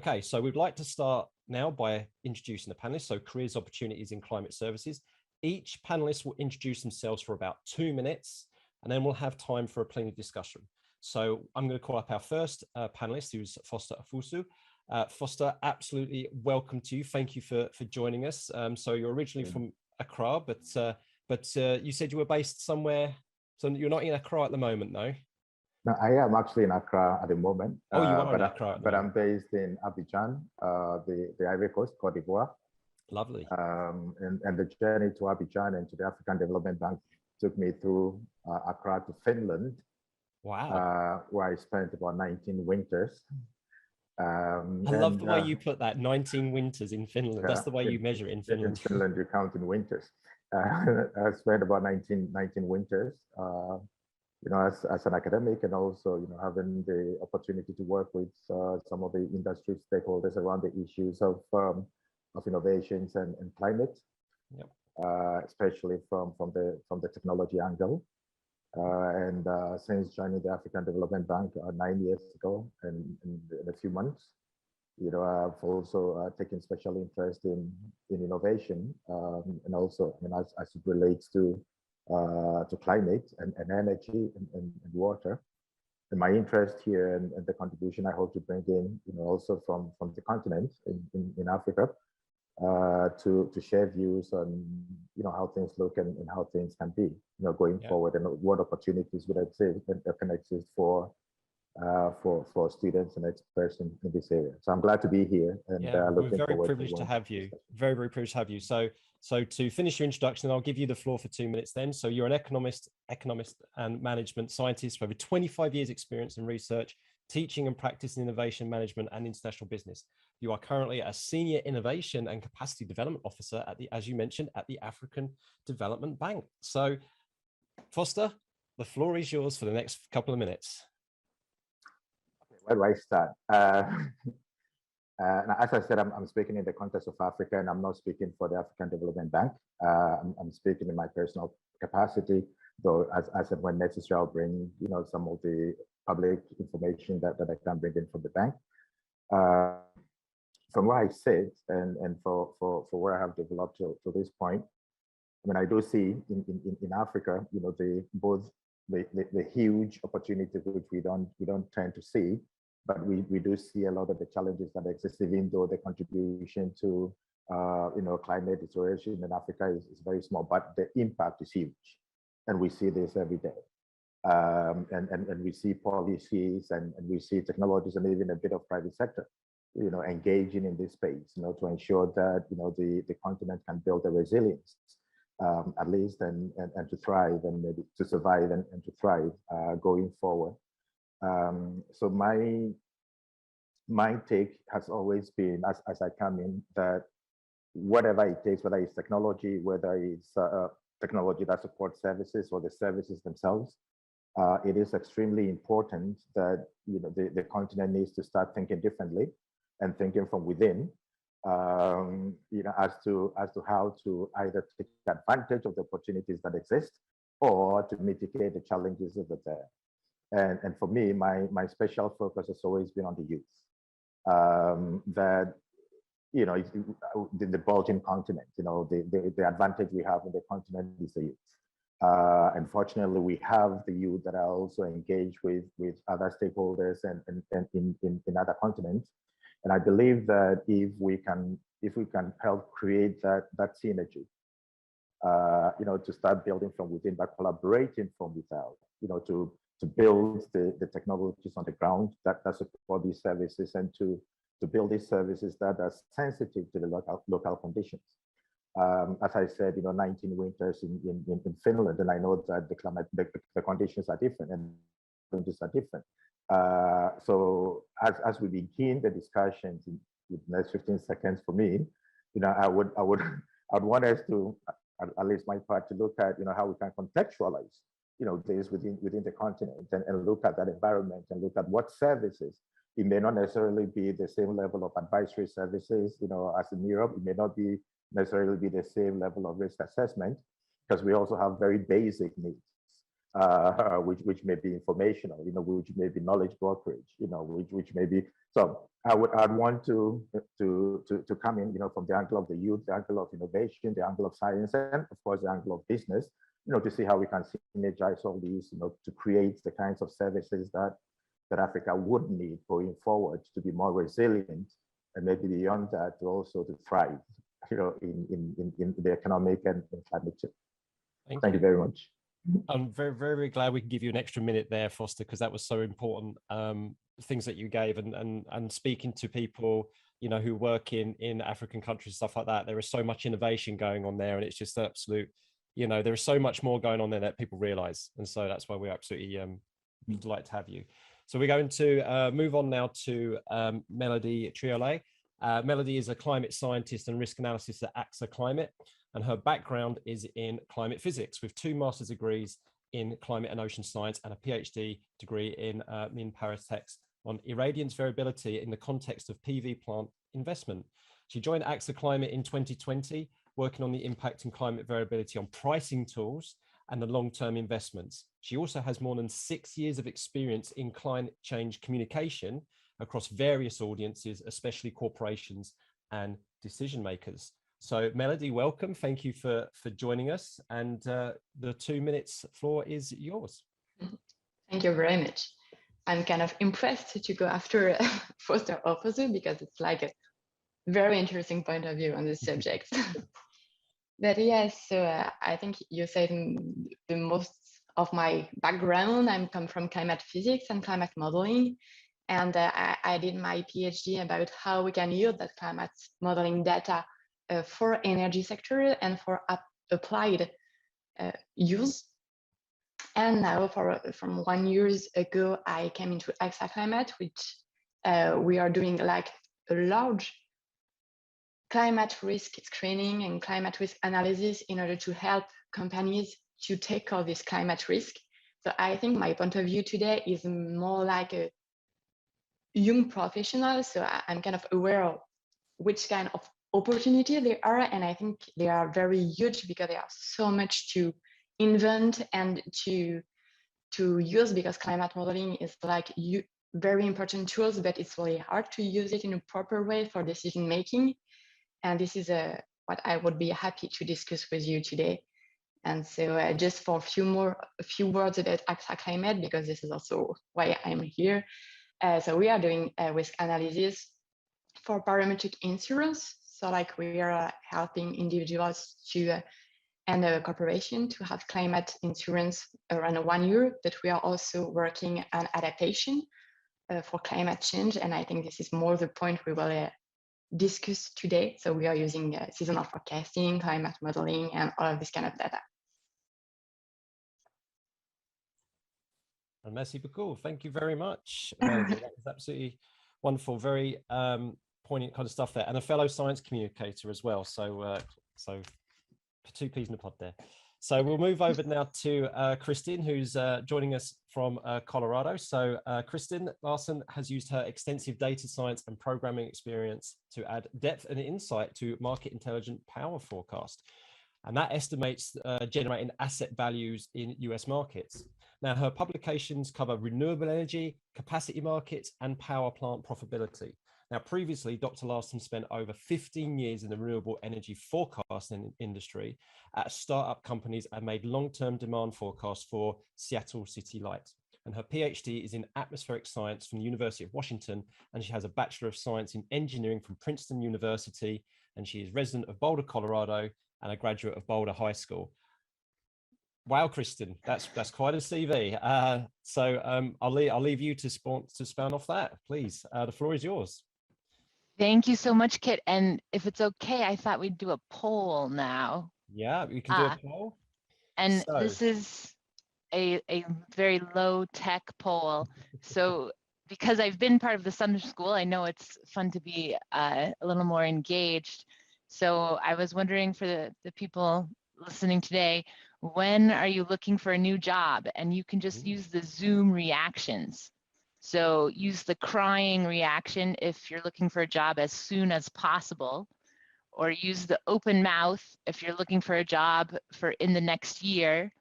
Okay, so we'd like to start now by introducing the panelists. So careers, opportunities in climate services. Each panelist will introduce themselves for about 2 minutes, and then we'll have time for a plenary discussion. So I'm going to call up our first panelist, who's Foster Afusu. Foster, absolutely welcome to you. Thank you for joining us. So you're originally from Accra, but you said you were based somewhere. So you're not in Accra at the moment, no? No, I am actually in Accra at the moment. Oh, you are in Accra. But I'm based in Abidjan, the Ivory Coast, Cote d'Ivoire. Lovely. And the journey to Abidjan and to the African Development Bank took me through Accra to Finland. Wow. Where I spent about 19 winters. I love the way you put that, 19 winters in Finland. That's the way you measure it in Finland. In Finland, you count in winters. I spent about 19 winters. As an academic, and also, having the opportunity to work with some of the industry stakeholders around the issues of innovations and climate, yep. Especially from the technology angle. And since joining the African Development Bank 9 years ago, and in a few months, I've also taken special interest in innovation, and also, as it relates to climate and energy and water. And my interest here and the contribution I hope to bring in, also from the continent in Africa, to share views on, how things look and how things can be, going forward, and what opportunities would exist that can exist for students and experts in this area. So I'm glad to be here, and looking we're very forward privileged to have you. Very, very privileged to have you. So to finish your introduction, I'll give you the floor for 2 minutes then. So you're an economist and management scientist with over 25 years experience in research, teaching and practicing innovation management and international business. You are currently a senior innovation and capacity development officer as you mentioned, at the African Development Bank. So Foster, the floor is yours for the next couple of minutes. Where do I start? As I said, I'm speaking in the context of Africa, and I'm not speaking for the African Development Bank. I'm speaking in my personal capacity, though as and when necessary, I'll bring some of the public information that I can bring in from the bank. From where I sit and for where I have developed to this point, I do see in Africa, the huge opportunity which we don't tend to see. But we do see a lot of the challenges that exist, even though the contribution to climate deterioration in Africa is very small, but the impact is huge, and we see this every day. And we see policies and we see technologies and even a bit of private sector, engaging in this space, to ensure that the continent can build a resilience, at least, and to thrive, and maybe to survive and to thrive going forward. So my take has always been, as I come in, that whatever it takes, whether it's technology, whether it's technology that supports services or the services themselves, it is extremely important that the continent needs to start thinking differently and thinking from within, as to how to either take advantage of the opportunities that exist or to mitigate the challenges that are there. And for me, my special focus has always been on the youth. That the Bulgarian continent, the advantage we have in the continent is the youth. Unfortunately, we have the youth that are also engaged with other stakeholders and in other continents. And I believe that if we can help create that synergy, to start building from within by collaborating from without, to build the technologies on the ground that support these services, and to build these services that are sensitive to the local conditions. As I said, 19 winters in Finland, and I know that the conditions are different and conditions are different. So as we begin the discussions in the next 15 seconds for me, I would want us to, at least my part, to look at how we can contextualize this within the continent, and look at that environment and look at what services. It may not necessarily be the same level of advisory services, as in Europe. It may not necessarily be the same level of risk assessment, because we also have very basic needs. which may be informational, which may be knowledge brokerage, which may be. So I'd want to come in, from the angle of the youth, the angle of innovation, the angle of science, and of course the angle of business, to see how we can synergize all these, to create the kinds of services that Africa would need going forward to be more resilient, and maybe beyond that to also to thrive, in the economic and climate change. Thank you very much. I'm very, very glad we can give you an extra minute there, Foster, because that was so important. Things that you gave, and speaking to people, who work in African countries, stuff like that. There is so much innovation going on there, and it's just absolute. There is so much more going on there that people realize, and so that's why we absolutely would like to have you. So we're going to move on now to Melody Triolay. Melody is a climate scientist and risk analysis at AXA Climate, and her background is in climate physics with 2 master's degrees in climate and ocean science and a PhD degree in Paris on irradiance variability in the context of PV plant investment. She joined AXA Climate in 2020, working on the impact and climate variability on pricing tools and the long-term investments. She also has more than 6 years of experience in climate change communication across various audiences, especially corporations and decision makers. So Melody, welcome. Thank you for joining us. And the 2 minutes floor is yours. Thank you very much. I'm kind of impressed to go after Foster Opozu because it's like a very interesting point of view on this subject. But yes, so I think you said the most of my background. I come from climate physics and climate modeling. And I did my PhD about how we can use that climate modeling data for energy sector and for applied use. And now from 1 year ago, I came into AXA Climate, which we are doing like a large climate risk screening and climate risk analysis in order to help companies to take all this climate risk. So I think my point of view today is more like a young professional. So I'm kind of aware of which kind of opportunity there are. And I think they are very huge because there are so much to invent and to use, because climate modeling is like very important tools, but it's really hard to use it in a proper way for decision making. And this is what I would be happy to discuss with you today. And so just for a few words about AXA Climate, because this is also why I'm here. So we are doing risk analysis for parametric insurance. So like we are helping individuals to and a corporation to have climate insurance around 1 year, but we are also working on adaptation for climate change. And I think this is more the point we will discuss today. So we are using seasonal forecasting, climate modeling, and all of this kind of data. Merci beaucoup. Thank you very much. That was absolutely wonderful. Very poignant kind of stuff there, and a fellow science communicator as well. So, so 2 peas in a pod there. So we'll move over now to Kristin, who's joining us from Colorado. So Kristin Larson has used her extensive data science and programming experience to add depth and insight to market intelligent power forecast. And that estimates generating asset values in US markets. Now, her publications cover renewable energy, capacity markets, and power plant profitability. Now, previously, Dr. Larson spent over 15 years in the renewable energy forecasting industry at startup companies and made long-term demand forecasts for Seattle City Light. And her PhD is in atmospheric science from the University of Washington, and she has a Bachelor of Science in Engineering from Princeton University, and she is resident of Boulder, Colorado, and a graduate of Boulder High School. Wow, Kristin, that's quite a CV. So I'll leave you to span off that, please. The floor is yours. Thank you so much, Kit. And if it's okay, I thought we'd do a poll now. Yeah, we can do a poll. And so, this is a very low tech poll. So because I've been part of the summer school, I know it's fun to be a little more engaged. So I was wondering for the people listening today, when are you looking for a new job? And you can just use the Zoom reactions. So use the crying reaction if you're looking for a job as soon as possible, or use the open mouth if you're looking for a job for in the next year.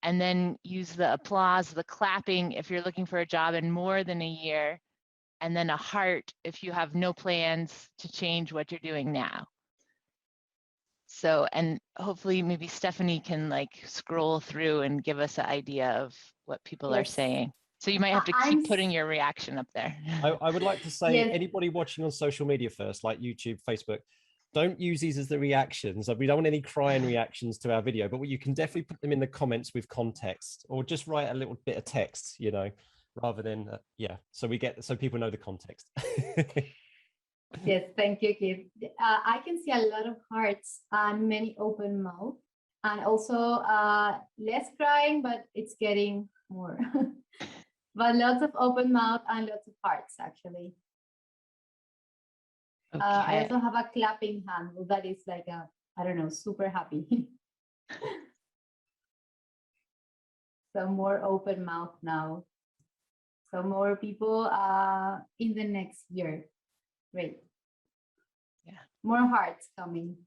and then use the applause, the clapping if you're looking for a job in more than a year, and then a heart if you have no plans to change what you're doing now. So, and hopefully maybe Stephanie can like scroll through and give us an idea of what people are saying. So you might have to keep putting your reaction up there. I would like to say, anybody watching on social media first, like YouTube, Facebook, don't use these as the reactions. We don't want any crying reactions to our video, but you can definitely put them in the comments with context, or just write a little bit of text, you know, rather than, yeah, so people know the context. Yes, thank you, Keith. I can see a lot of hearts and many open mouth, and also less crying, but it's getting more. But lots of open mouth and lots of hearts, actually. Okay. I also have a clapping hand that is like a, I don't know, super happy. So more open mouth now. So more people in the next year. Great. Yeah. More hearts coming.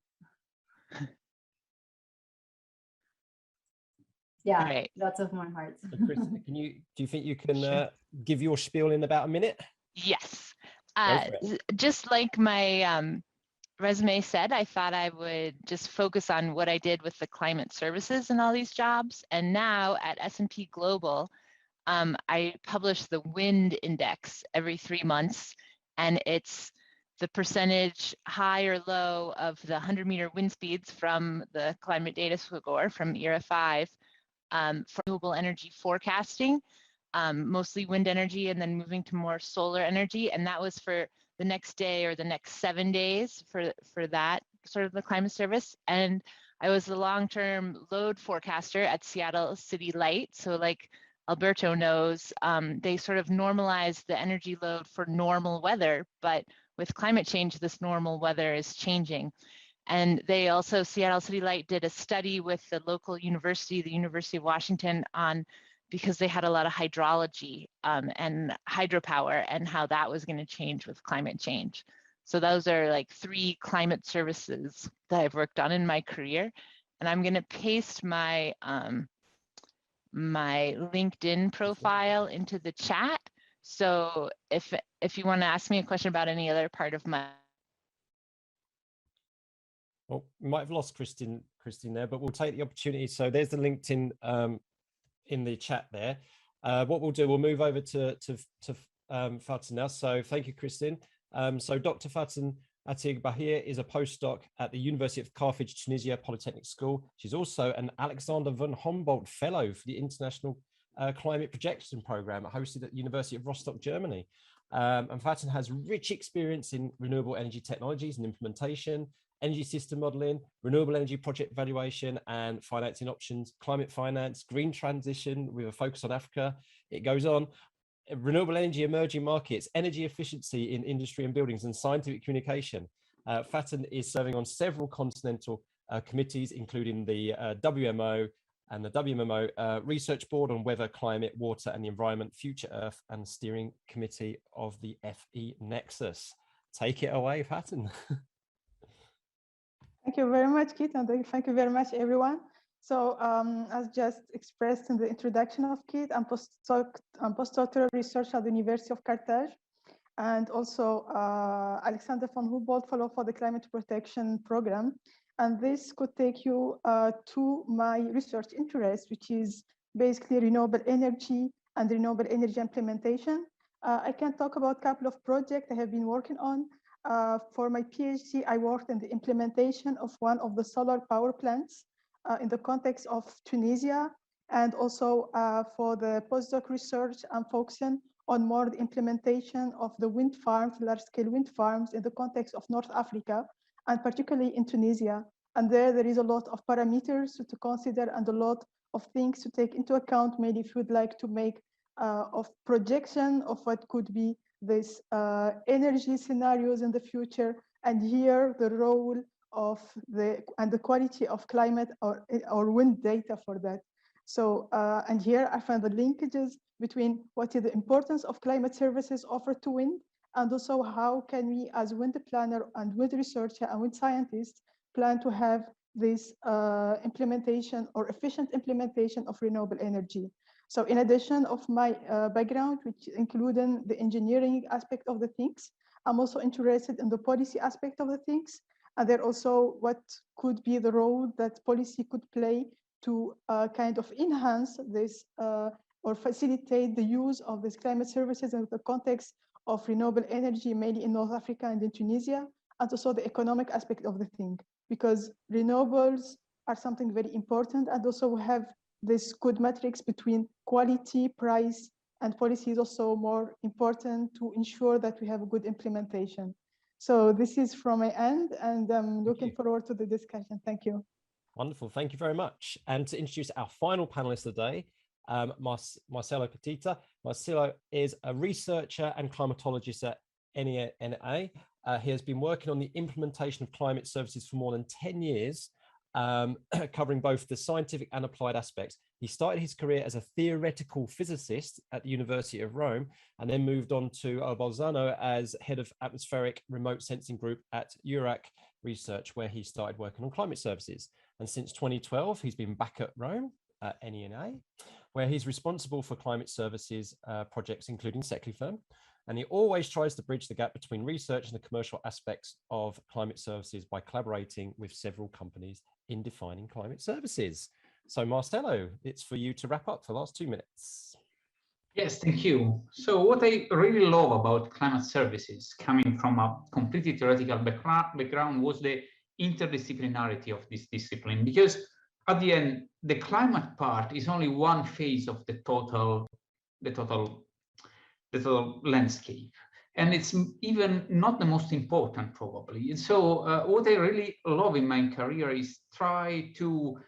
Yeah, right. Lots of more hearts. Kristin, do you think you can give your spiel in about a minute? Yes. Just like my resume said, I thought I would just focus on what I did with the climate services and all these jobs. And now at S&P Global, I publish the wind index every 3 months, and it's the percentage high or low of the 100-meter wind speeds from the climate data score from ERA 5 for renewable energy forecasting, mostly wind energy, and then moving to more solar energy. And that was for the next day or the next 7 days for that sort of the climate service. And I was the long-term load forecaster at Seattle City Light. So like Alberto knows, they sort of normalized the energy load for normal weather, but with climate change, this normal weather is changing. And they also, Seattle City Light did a study with the local university, the University of Washington, because they had a lot of hydrology and hydropower and how that was going to change with climate change. So those are like 3 climate services that I've worked on in my career. And I'm going to paste my my LinkedIn profile into the chat. So if you want to ask me a question about any other part of my... Well, we might have lost Kristin there, but we'll take the opportunity. So there's the LinkedIn in the chat there. What we'll do, we'll move over to Faten now. So thank you, Kristin. So Dr. Faten Atig Bahir is a postdoc at the University of Carthage, Tunisia Polytechnic School. She's also an Alexander von Humboldt Fellow for the International Climate Projection Program hosted at the University of Rostock, Germany. And Faten has rich experience in renewable energy technologies and implementation, energy system modeling, renewable energy project evaluation and financing options, climate finance, green transition with a focus on Africa. It goes on. Renewable energy, emerging markets, energy efficiency in industry and buildings, and scientific communication. Faten is serving on several continental committees, including the WMO and the WMO Research Board on Weather, Climate, Water and the Environment, Future Earth, and the Steering Committee of the FE Nexus. Take it away, Faten. Thank you very much, Keith, and thank you very much, everyone. So as just expressed in the introduction of Keith, I'm postdoctoral research at the University of Carthage, and also Alexander von Humboldt Fellow for the Climate Protection Program. And this could take you to my research interest, which is basically renewable energy and renewable energy implementation. I can talk about a couple of projects I have been working on. For my PhD, I worked in the implementation of one of the solar power plants in the context of Tunisia, and also for the postdoc research, I'm focusing on more the implementation of the wind farms, large-scale wind farms in the context of North Africa, and particularly in Tunisia. And there is a lot of parameters to consider and a lot of things to take into account, maybe if you'd like to make of projection of what could be this energy scenarios in the future, and here the role of the quality of climate or wind data for that. So and here I find the linkages between what is the importance of climate services offered to wind, and also how can we as wind planner and wind researcher and wind scientists plan to have this implementation or efficient implementation of renewable energy. So in addition of my background, which including the engineering aspect of the things, I'm also interested in the policy aspect of the things. And then also what could be the role that policy could play to kind of enhance this or facilitate the use of these climate services in the context of renewable energy, mainly in North Africa and in Tunisia, and also the economic aspect of the thing, because renewables are something very important, and also we have this good matrix between quality, price, and policy is also more important to ensure that we have a good implementation. So this is from my end, and I'm looking forward to the discussion. Thank you. Wonderful, thank you very much. And to introduce our final panelist of the day, Marcelo Petita. Marcelo is a researcher and climatologist at NEA. He has been working on the implementation of climate services for more than 10 years, covering both the scientific and applied aspects. He started his career as a theoretical physicist at the University of Rome, and then moved on to Bolzano as head of atmospheric remote sensing group at URAC Research, where he started working on climate services. And since 2012, he's been back at Rome at NEA, where he's responsible for climate services projects, including SECLI-FIRM. And he always tries to bridge the gap between research and the commercial aspects of climate services by collaborating with several companies in defining climate services. So Marcelo, it's for you to wrap up for the last 2 minutes. Yes, thank you. So what I really love about climate services, coming from a completely theoretical background, was the interdisciplinarity of this discipline, because at the end, the climate part is only one phase of the total landscape, and it's even not the most important, probably. And so what I really love in my career is try to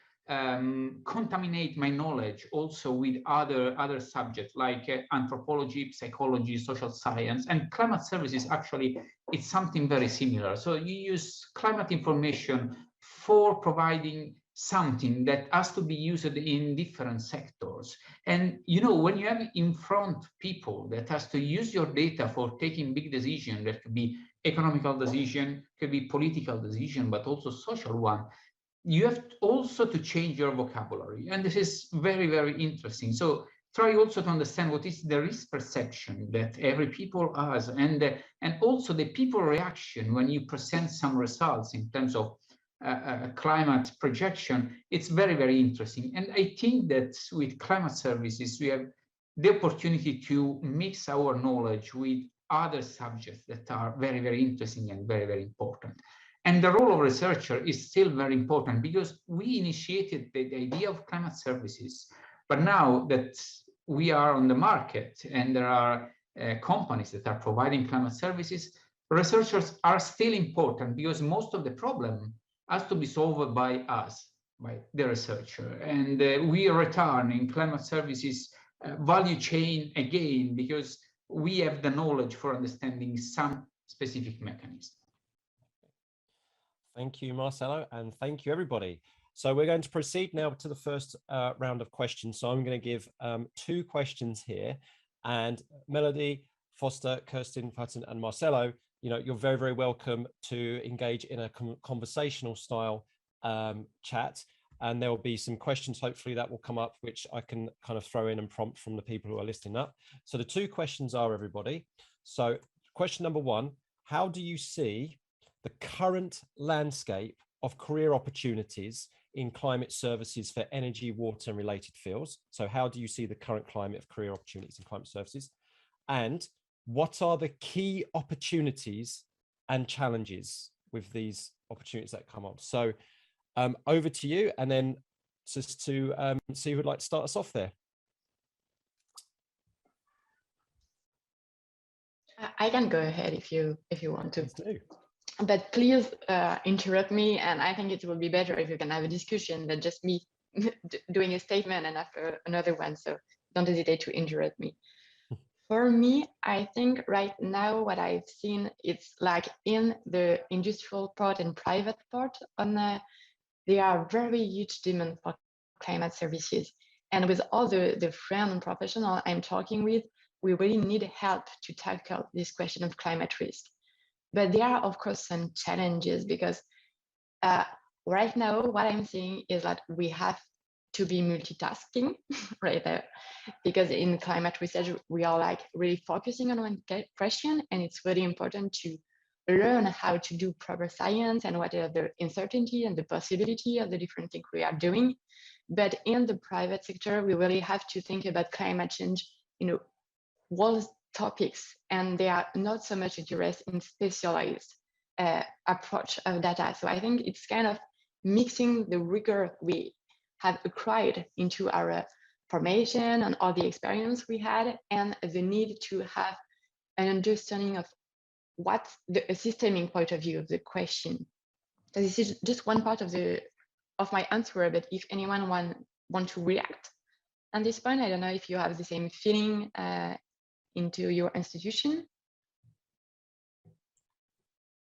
contaminate my knowledge also with other subjects like anthropology, psychology, social science, and climate services. Actually, it's something very similar. So you use climate information for providing something that has to be used in different sectors. And you know, when you have in front people that has to use your data for taking big decisions, that could be economical decision, could be political decision, but also social one, you have also to change your vocabulary. And this is very, very interesting. So try also to understand what is the risk perception that every people has, and also the people reaction when you present some results in terms of climate projection. It's very, very interesting. And I think that with climate services, we have the opportunity to mix our knowledge with other subjects that are very, very interesting and very, very important. And the role of researcher is still very important, because we initiated the idea of climate services. But now that we are on the market and there are companies that are providing climate services, researchers are still important, because most of the problem has to be solved by us, by the researcher. And we return in climate services value chain again, because we have the knowledge for understanding some specific mechanism. Thank you, Marcelo, and thank you, everybody. So we're going to proceed now to the first round of questions. So I'm going to give 2 questions here, and Melody, Foster, Kristin, Fatin, and Marcelo, you know, you're very, very welcome to engage in a conversational style chat, and there will be some questions hopefully that will come up which I can kind of throw in and prompt from the people who are listening up. So the 2 questions are, everybody. So question number 1, how do you see the current landscape of career opportunities in climate services for energy, water, and related fields? So how do you see the current climate of career opportunities in climate services? And what are the key opportunities and challenges with these opportunities that come up? So over to you, and then just to see who would like to start us off there. I can go ahead if you want to. Please do. But please interrupt me, and I think it will be better if you can have a discussion than just me doing a statement and after another one. So don't hesitate to interrupt me. For me, I think right now what I've seen, it's like in the industrial part and private part, there are very huge demand for climate services. And with all the friends and professionals I'm talking with, we really need help to tackle this question of climate risk. But there are, of course, some challenges, because right now, what I'm seeing is that we have to be multitasking right there, because in climate research, we are like really focusing on one question, and it's really important to learn how to do proper science and what are the uncertainty and the possibility of the different things we are doing. But in the private sector, we really have to think about climate change, world topics, and they are not so much interested in specialized approach of data. So I think it's kind of mixing the rigor we have acquired into our formation and all the experience we had, and the need to have an understanding of what's the systemic point of view of the question. So this is just one part of my answer, but if anyone want to react on this point, I don't know if you have the same feeling into your institution.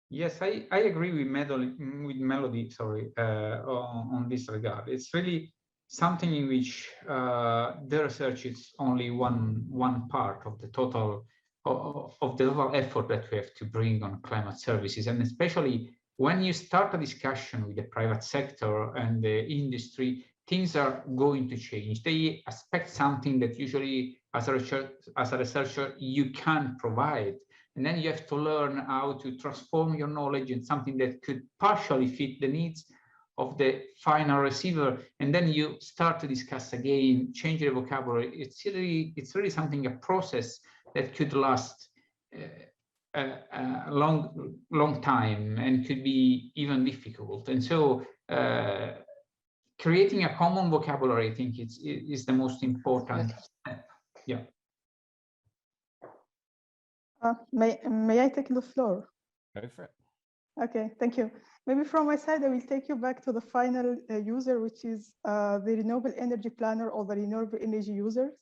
Yes, I agree with Melody, sorry, on this regard. It's really something in which the research is only one part of the total effort that we have to bring on climate services, and especially when you start a discussion with the private sector and the industry, things are going to change. They expect something that usually as a researcher you can provide. And then you have to learn how to transform your knowledge in something that could partially fit the needs of the final receiver. And then you start to discuss again, change the vocabulary. It's really something, a process that could last a long time and could be even difficult. And so creating a common vocabulary, I think is the most important. Yeah. May I take the floor? Go for it. Okay, thank you. Maybe from my side, I will take you back to the final user, which is the renewable energy planner or the renewable energy users.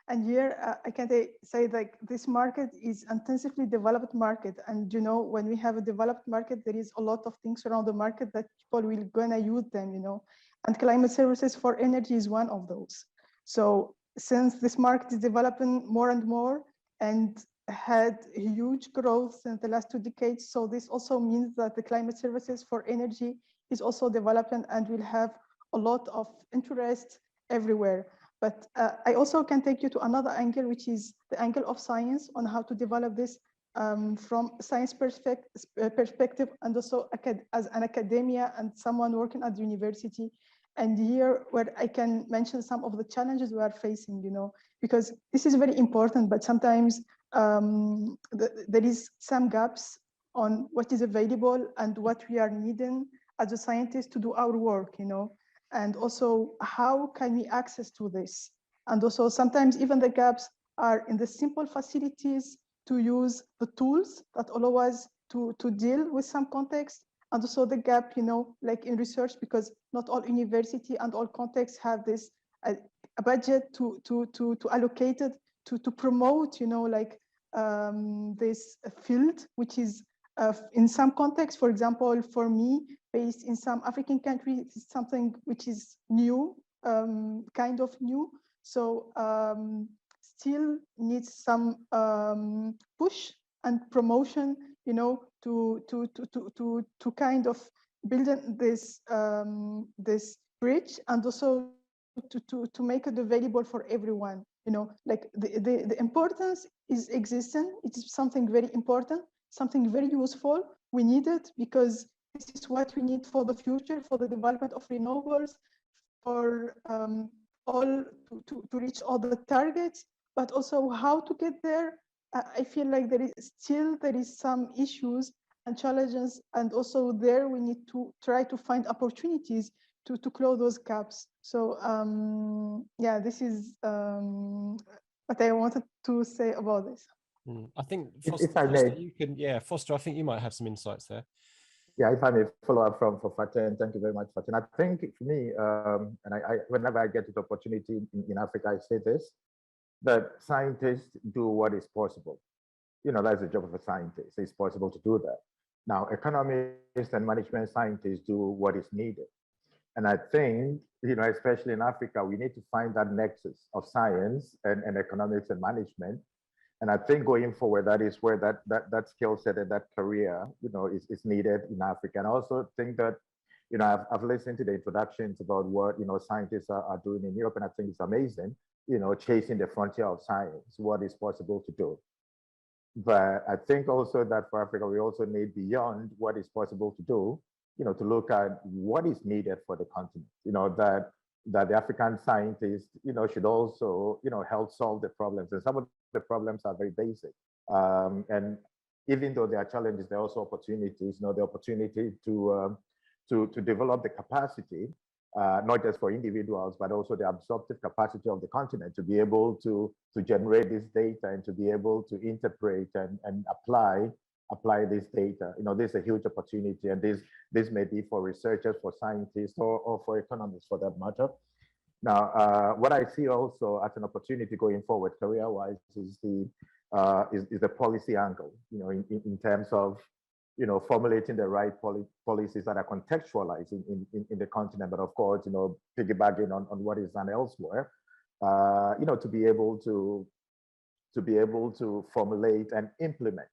And here I can say like this market is intensively developed market. And when we have a developed market, there is a lot of things around the market that people will gonna use them, and climate services for energy is one of those. So since this market is developing more and more and had huge growth in the last 2 decades. So this also means that the climate services for energy is also developing and will have a lot of interest everywhere. But I also can take you to another angle, which is the angle of science on how to develop this from science perspective and also as an academia and someone working at the university. And here where I can mention some of the challenges we are facing, because this is very important, but sometimes there is some gaps on what is available and what we are needing as a scientist to do our work, and also how can we access to this? And also sometimes even the gaps are in the simple facilities to use the tools that allow us to deal with some context, and also the gap, like in research, because not all university and all contexts have this a budget to allocate it to promote, this field, which is in some contexts, for example, for me, based in some African countries, it's something which is new, kind of new. So still needs some push and promotion, to kind of build this this bridge, and also to make it available for everyone. Like the importance is existing. It's something very important, something very useful. We need it because this is what we need for the future, for the development of renewables, for all to reach all the targets, but also how to get there. I feel like there is some issues and challenges, and also there we need to try to find opportunities to close those gaps. So yeah, this is what I wanted to say about this. I think Foster, you can, Foster, I think you might have some insights there. Yeah, if I may follow up for Faten, thank you very much, Faten. I think for me, and I whenever I get the opportunity in Africa, I say this, that scientists do what is possible. That's the job of a scientist. It's possible to do that. Now, economists and management scientists do what is needed. And I think, especially in Africa, we need to find that nexus of science and economics and management. And I think going forward, that is where that skill set and that career, is needed in Africa. And I also think that I've listened to the introductions about what, scientists are doing in Europe, and I think it's amazing, chasing the frontier of science, what is possible to do. But I think also that for Africa, we also need beyond what is possible to do, to look at what is needed for the continent, that the African scientists, should also, help solve the problems. And some of the problems are very basic. And even though there are challenges, there are also opportunities, the opportunity to develop the capacity, not just for individuals, but also the absorptive capacity of the continent to be able to generate this data and to be able to interpret and apply this data. There's a huge opportunity, and this may be for researchers, for scientists, or for economists for that matter. Now, what I see also as an opportunity going forward career-wise is the policy angle, in terms of, formulating the right policies that are contextualized in the continent, but of course, piggybacking on what is done elsewhere, to be able to formulate and implement,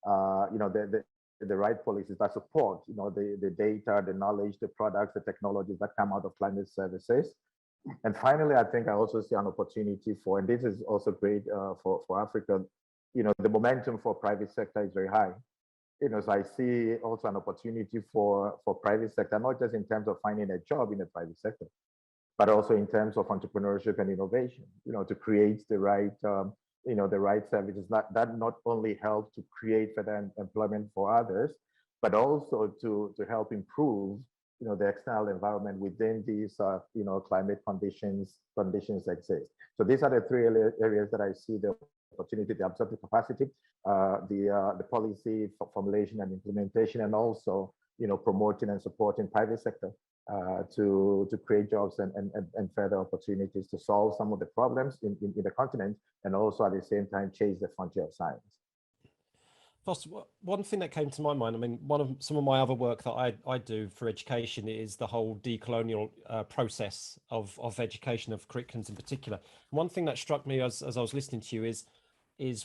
the right policies that support, the data, the knowledge, the products, the technologies that come out of climate services. And finally, I think I also see an opportunity for, and this is also great for Africa, the momentum for private sector is very high. So I see also an opportunity for private sector, not just in terms of finding a job in the private sector, but also in terms of entrepreneurship and innovation, to create the right, the right services that not only help to create further employment for others, but also to help improve, the external environment within these, climate conditions exist. So these are the three areas that I see the opportunity: the absorptive capacity, the policy formulation and implementation, and also, promoting and supporting private sector to create jobs and further opportunities to solve some of the problems in the continent, and also at the same time chase the frontier of science. Foster, one thing that came to my mind, I mean, some of my other work that I do for education is the whole decolonial process of education, of curriculums in particular. One thing that struck me as I was listening to you is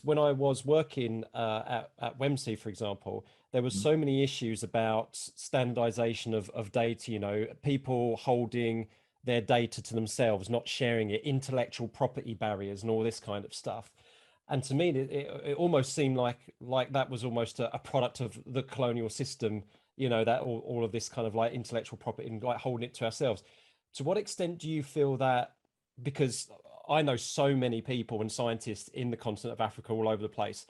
when I was working at WEMC, for example, there was so many issues about standardization of data, people holding their data to themselves, not sharing it, intellectual property barriers and all this kind of stuff. And to me, it almost seemed like that was almost a product of the colonial system, that all of this kind of like intellectual property and like holding it to ourselves. To what extent do you feel that, because I know so many people and scientists in the continent of Africa all over the place,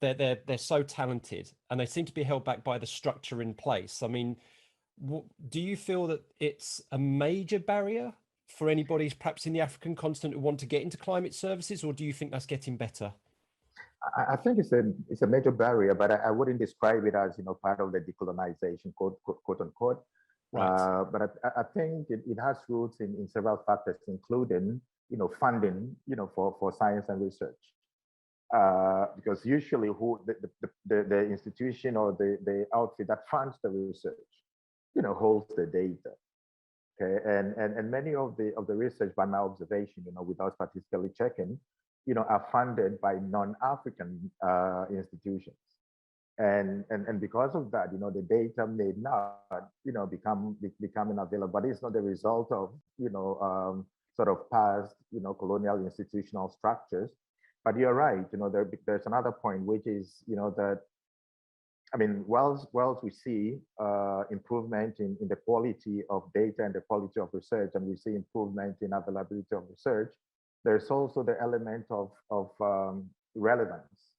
they're so talented and they seem to be held back by the structure in place. I mean, do you feel that it's a major barrier for anybody perhaps in the African continent who want to get into climate services, or do you think that's getting better? I think it's a major barrier, but I wouldn't describe it as part of the decolonization, quote unquote. Right. But I think it has roots in several factors, including funding for science and research, because usually the institution or the outfit that funds the research holds the data. Okay, and many of the research, by my observation, without statistically checking, are funded by non-African institutions, and because of that, the data may not, becoming available, but it's not the result of, sort of past, colonial institutional structures. But you're right, there's another point, which is, that, I mean, whilst we see improvement in the quality of data and the quality of research, and we see improvement in availability of research, there's also the element of relevance.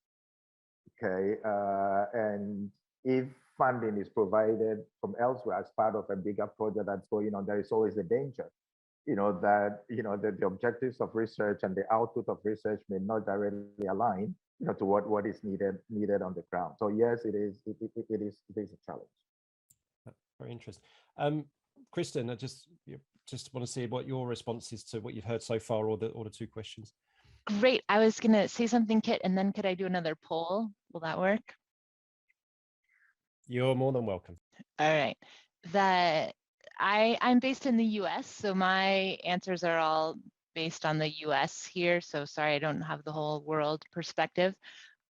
Okay, and if funding is provided from elsewhere as part of a bigger project that's going on, there is always a danger, that the objectives of research and the output of research may not directly align, to what is needed on the ground. So yes, it is a challenge. Very interesting. Kristin, I just want to see what your response is to what you've heard so far, or the two questions. Great. I was going to say something, Kit, and then could I do another poll? Will that work? You're more than welcome. All right. I'm based in the US, so my answers are all based on the US here. So sorry, I don't have the whole world perspective.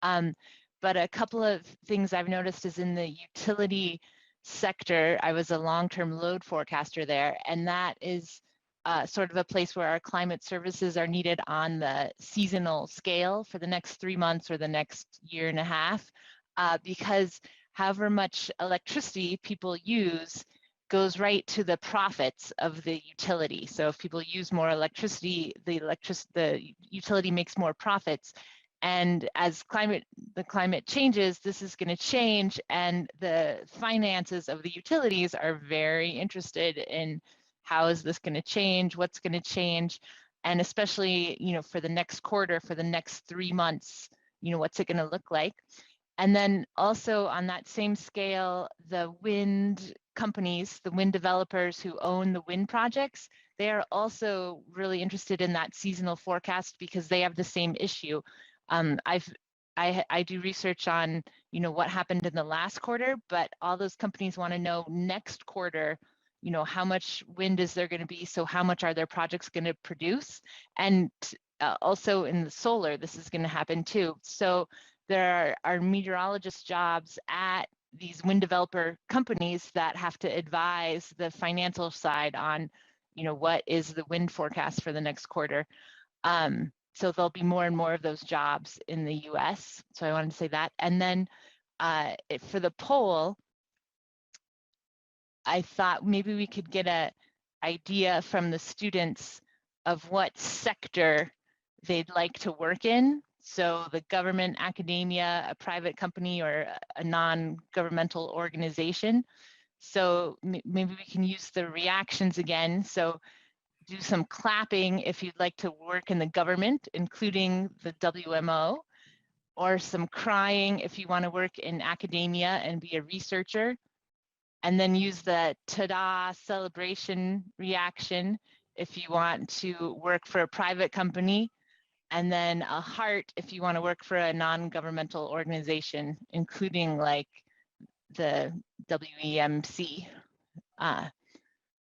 But a couple of things I've noticed is in the utility sector. I was a long-term load forecaster there, and that is sort of a place where our climate services are needed on the seasonal scale for the next 3 months or the next year and a half, because however much electricity people use goes right to the profits of the utility. So if people use more electricity, the utility makes more profits. And as the climate changes, this is going to change, and the finances of the utilities are very interested in how is this going to change, what's going to change, and especially, you know, for the next quarter, for the next 3 months, you know, what's it going to look like? And then also on that same scale, the wind companies, the wind developers who own the wind projects, they are also really interested in that seasonal forecast because they have the same issue. I do research on, you know, what happened in the last quarter, but all those companies want to know next quarter, you know, how much wind is there going to be? So how much are their projects going to produce? And also in the solar, this is going to happen too. So there are meteorologist jobs at these wind developer companies that have to advise the financial side on, you know, what is the wind forecast for the next quarter. So there'll be more and more of those jobs in the US. So I wanted to say that. And then for the poll, I thought maybe we could get an idea from the students of what sector they'd like to work in. So the government, academia, a private company, or a non-governmental organization. So maybe we can use the reactions again. So do some clapping if you'd like to work in the government, including the WMO, or some crying if you want to work in academia and be a researcher. And then use the ta-da celebration reaction if you want to work for a private company, and then a heart if you want to work for a non-governmental organization, including like the WEMC.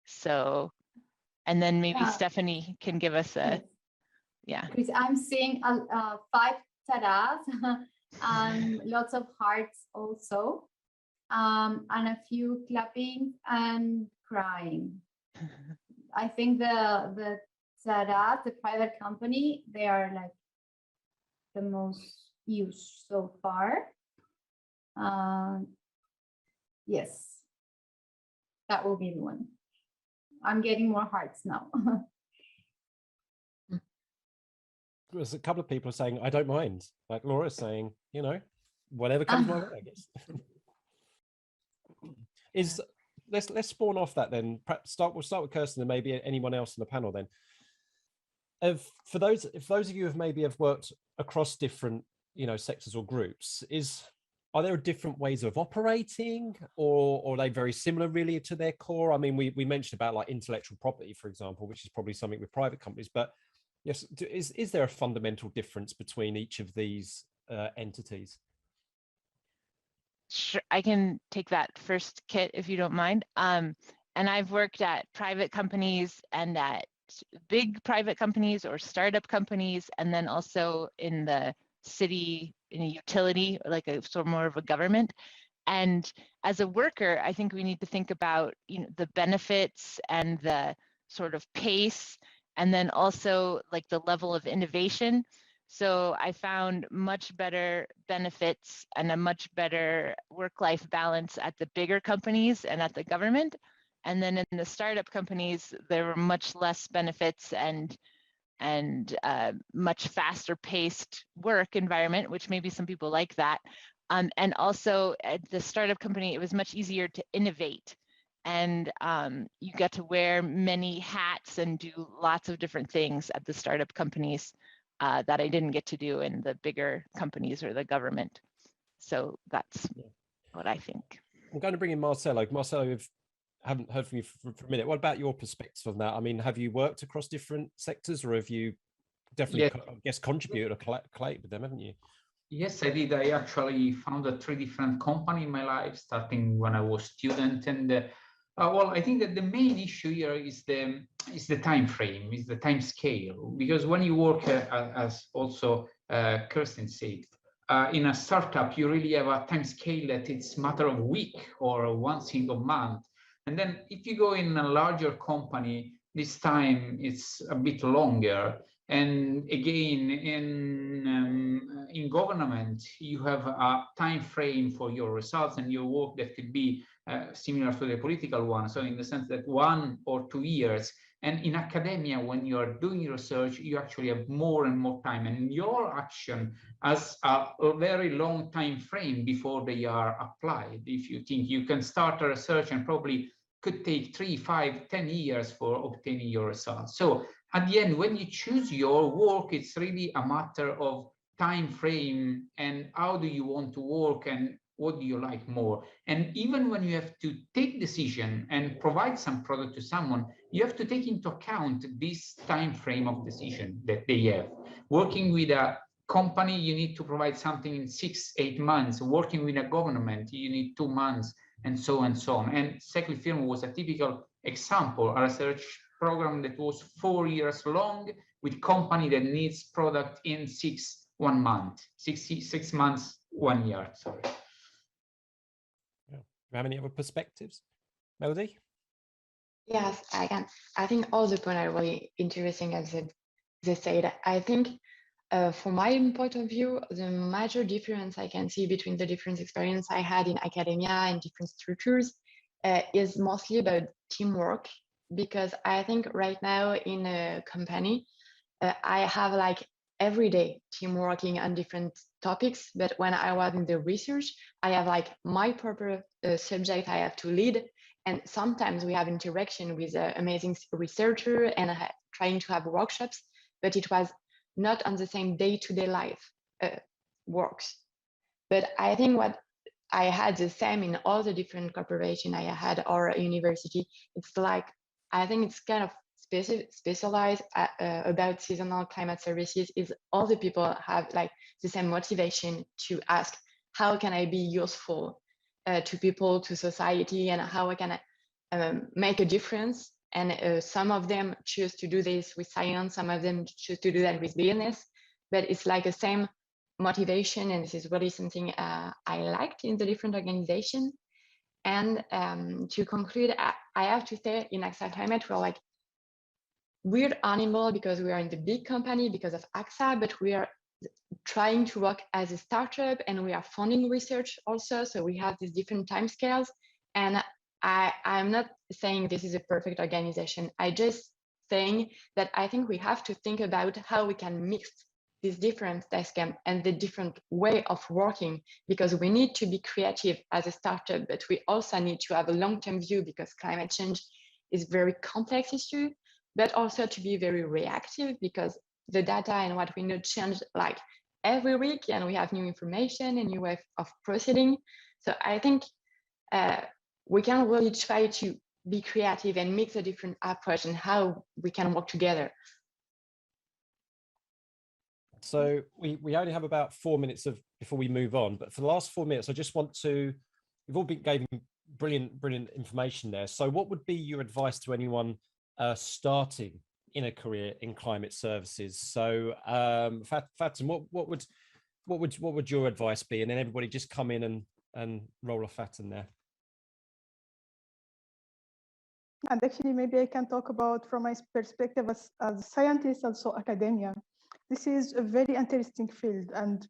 So, and then maybe Stephanie can give us a, yeah. Chris, I'm seeing 5 ta-das and lots of hearts also. And a few clapping and crying. I think the Zara, the private company, they are like the most used so far. Yes, that will be the one. I'm getting more hearts now. There's a couple of people saying, I don't mind. Like Laura's saying, you know, whatever comes my way, I guess. Let's spawn off that then. Perhaps we'll start with Kirsten and maybe anyone else in the panel then. If those of you have maybe worked across different, you know, sectors or groups, are there different ways of operating, or are they very similar really to their core? I mean, we mentioned about like intellectual property, for example, which is probably something with private companies, but yes, is there a fundamental difference between each of these entities? Sure, I can take that first, Kit, if you don't mind. And I've worked at private companies and at big private companies or startup companies, and then also in the city, in a utility, like a sort of more of a government. And as a worker, I think we need to think about, you know, the benefits and the sort of pace, and then also like the level of innovation. So I found much better benefits and a much better work-life balance at the bigger companies and at the government. And then in the startup companies, there were much less benefits and much faster paced work environment, which maybe some people like that. And also at the startup company, it was much easier to innovate. And you got to wear many hats and do lots of different things at the startup companies that I didn't get to do in the bigger companies or the government. So that's what I think. I'm going to bring in Marcelo. Marcelo, I haven't heard from you for a minute. What about your perspective on that? I mean, have you worked across different sectors, or have you definitely, I guess, contributed or collaborated with them, haven't you? Yes, I did. I actually founded 3 different companies in my life, starting when I was a student. And well, I think that the main issue here is the time frame, is the time scale. Because when you work, as also Kirsten said, in a startup, you really have a time scale that it's matter of week or one single month. And then if you go in a larger company, this time it's a bit longer. And again, in government, you have a time frame for your results and your work that could be similar to the political one. So in the sense that 1 or 2 years. And in academia, when you are doing research, you actually have more and more time. And your action has a very long time frame before they are applied. If you think you can start a research and probably could take 3, 5, 10 years for obtaining your results. So at the end, when you choose your work, it's really a matter of time frame and how do you want to work and what do you like more. And even when you have to take decision and provide some product to someone, you have to take into account this time frame of decision that they have. Working with a company, you need to provide something in 6, 8 months. Working with a government, you need 2 months, and so on and so on. And SECLI-FIRM was a typical example, a research program that was 4 years long with company that needs product in 6 months, 1 year, sorry. Yeah. Do you have any other perspectives, Melody? Yes, I can. I think all the points are really interesting, as they said. I think from my point of view, the major difference I can see between the different experience I had in academia and different structures is mostly about teamwork, because I think right now in a company, I have like everyday team working on different topics. But when I was in the research, I have like my proper subject I have to lead. And sometimes we have interaction with amazing researcher and trying to have workshops, but it was not on the same day-to-day life works. But I think what I had the same in all the different corporations I had or university, it's like, I think it's kind of specialized about seasonal climate services is all the people have like the same motivation to ask, how can I be useful to people, to society, and how I can make a difference. And some of them choose to do this with science, some of them choose to do that with business, but it's like the same motivation, and this is really something I liked in the different organizations. And to conclude, I have to say in AXA Climate, we're like weird animal because we are in the big company because of AXA, but we are trying to work as a startup and we are funding research also. So we have these different timescales. And I'm not saying this is a perfect organization. I just saying that I think we have to think about how we can mix these different tasks and the different way of working, because we need to be creative as a startup, but we also need to have a long-term view because climate change is a very complex issue, but also to be very reactive because the data and what we know change like every week, and we have new information and new way of proceeding. So I think we can really try to be creative and mix a different approach and how we can work together. So we only have about 4 minutes before we move on, but for the last 4 minutes, I just want to, you've all been giving brilliant information there. So what would be your advice to anyone starting in a career in climate services? So Fatem, what would your advice be? And then everybody just come in and roll off Fatem there. And actually, maybe I can talk about from my perspective as a scientist, also academia. This is a very interesting field, and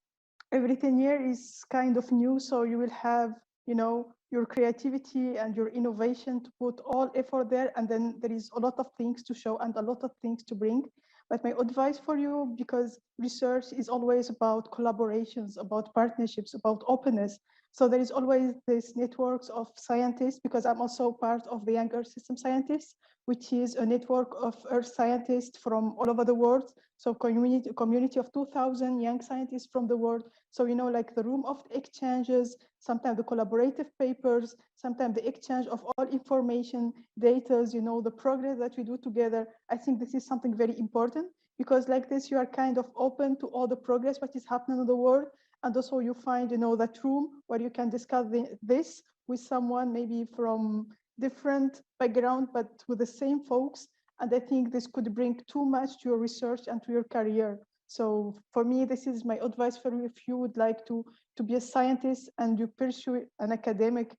everything here is kind of new. So you will have, your creativity and your innovation to put all effort there, and then there is a lot of things to show and a lot of things to bring. But my advice for you, because research is always about collaborations, about partnerships, about openness. So there is always this networks of scientists, because I'm also part of the Young Earth System Scientists, which is a network of earth scientists from all over the world. So community of 2,000 young scientists from the world. So, like the room of exchanges, sometimes the collaborative papers, sometimes the exchange of all information, data, the progress that we do together. I think this is something very important, because like this, you are kind of open to all the progress, what is happening in the world. And also you find, that room where you can discuss this with someone maybe from different background, but with the same folks. And I think this could bring too much to your research and to your career. So for me, this is my advice for you if you would like to be a scientist and you pursue an academic,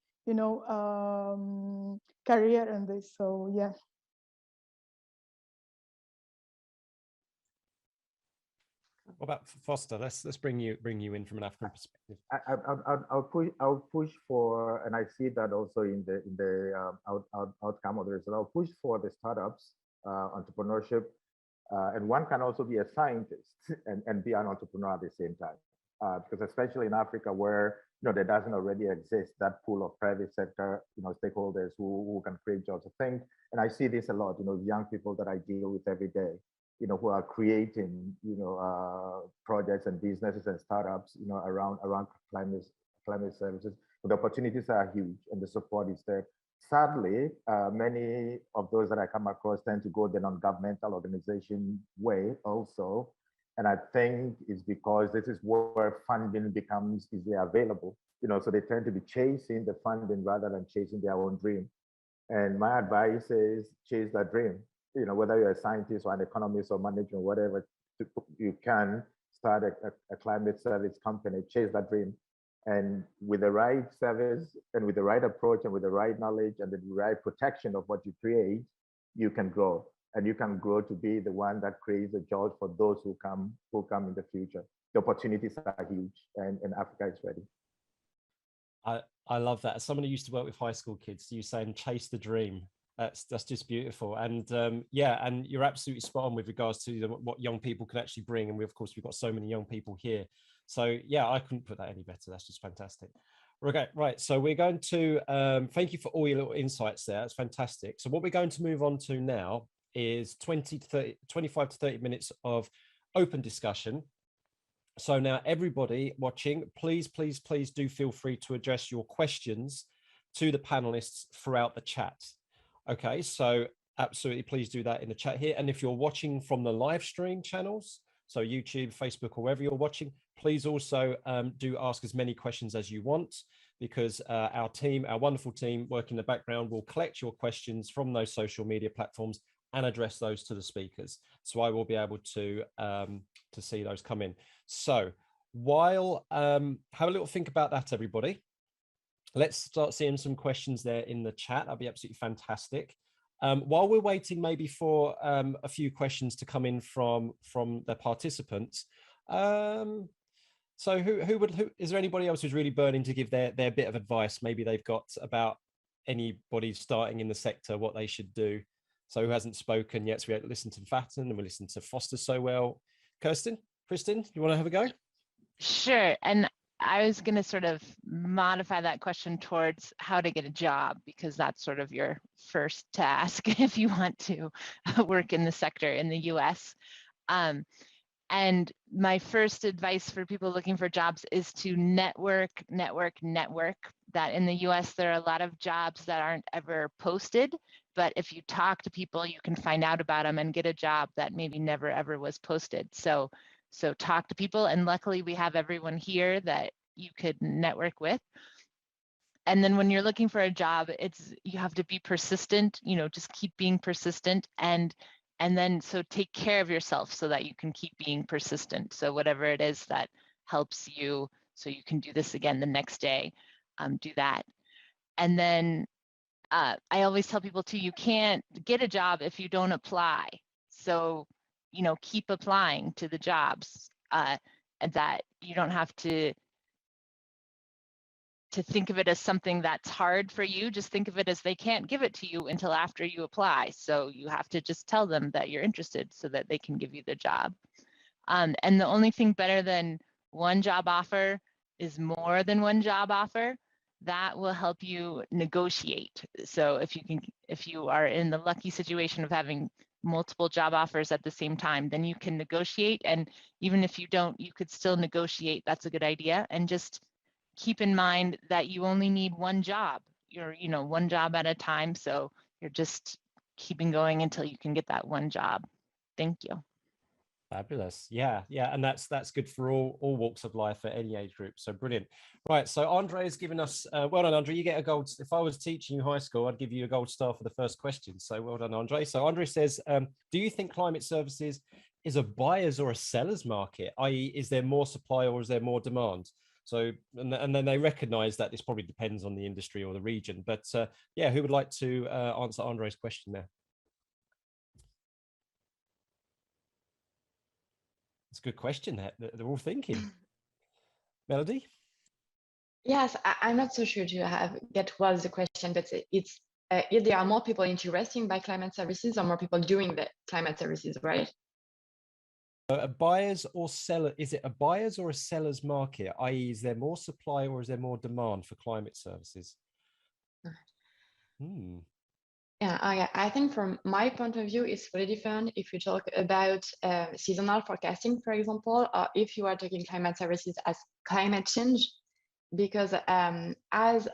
career in this. So yeah. What about Foster? Let's bring you in from an African perspective. I'll push for, and I see that also in the outcome of the result. I'll push for the startups, entrepreneurship, and one can also be a scientist and be an entrepreneur at the same time, because especially in Africa, where there doesn't already exist that pool of private sector stakeholders who can create jobs. I think, and I see this a lot. Young people that I deal with every day, who are creating, projects and businesses and startups, around climate services. But the opportunities are huge and the support is there. Sadly, many of those that I come across tend to go the non-governmental organization way also. And I think it's because this is where funding becomes easily available. So they tend to be chasing the funding rather than chasing their own dream. And my advice is chase that dream. Whether you're a scientist or an economist or manager or whatever, you can start a climate service company, chase that dream. And with the right service and with the right approach and with the right knowledge and the right protection of what you create, you can grow. And you can grow to be the one that creates a job for those who come in the future. The opportunities are huge, and Africa is ready. I love that. As someone who used to work with high school kids, you saying chase the dream. That's just beautiful. And yeah, and you're absolutely spot on with regards to what young people can actually bring. And of course, we've got so many young people here. So yeah, I couldn't put that any better. That's just fantastic. Okay, right. So we're going to thank you for all your little insights there. That's fantastic. So what we're going to move on to now is 25 to 30 minutes of open discussion. So now everybody watching, please do feel free to address your questions to the panelists throughout the chat. Okay, so absolutely please do that in the chat here. And if you're watching from the live stream channels, so YouTube, Facebook, or wherever you're watching, please also do ask as many questions as you want, because our wonderful team working in the background will collect your questions from those social media platforms and address those to the speakers. So I will be able to see those come in. So while have a little think about that, everybody. Let's start seeing some questions there in the chat. That'd be absolutely fantastic. While we're waiting maybe for a few questions to come in from the participants. So who is there anybody else who's really burning to give their bit of advice? Maybe they've got about anybody starting in the sector, what they should do. So who hasn't spoken yet? So we listened to Fatten and we listened to Foster so well. Kristin, you want to have a go? Sure. And I was going to sort of modify that question towards how to get a job, because that's sort of your first task if you want to work in the sector in the US. And my first advice for people looking for jobs is to network. That in the US, there are a lot of jobs that aren't ever posted, but if you talk to people, you can find out about them and get a job that maybe never ever was posted. So talk to people, and luckily we have everyone here that you could network with. And then when you're looking for a job, you have to be persistent, just keep being persistent, and then so take care of yourself so that you can keep being persistent. So whatever it is that helps you so you can do this again the next day, do that. And then I always tell people too, you can't get a job if you don't apply. So keep applying to the jobs, and that you don't have to think of it as something that's hard for you. Just think of it as they can't give it to you until after you apply. So you have to just tell them that you're interested so that they can give you the job. And the only thing better than one job offer is more than one job offer. That will help you negotiate. So if you are in the lucky situation of having multiple job offers at the same time, then you can negotiate. And even if you don't, you could still negotiate. That's a good idea. And just keep in mind that you only need one job. You're, one job at a time. So you're just keeping going until you can get that one job. Thank you. Fabulous. Yeah. And that's good for all walks of life at any age group. So brilliant. Right. So Andre has given us, well done, Andre. You get a gold. If I was teaching you high school, I'd give you a gold star for the first question. So well done, Andre. So Andre says, do you think climate services is a buyer's or a seller's market, i.e. is there more supply or is there more demand? So, and then they recognize that this probably depends on the industry or the region. But yeah, who would like to answer Andre's question there? It's a good question. They're all thinking. Melody? Yes, I'm not so sure to get what's the question, but it's if there are more people interested by climate services or more people doing the climate services, right? A buyer's or seller, is it a buyer's or a seller's market? I.e., is there more supply or is there more demand for climate services? Yeah, I think from my point of view, it's really different if you talk about seasonal forecasting, for example, or if you are talking climate services as climate change, because as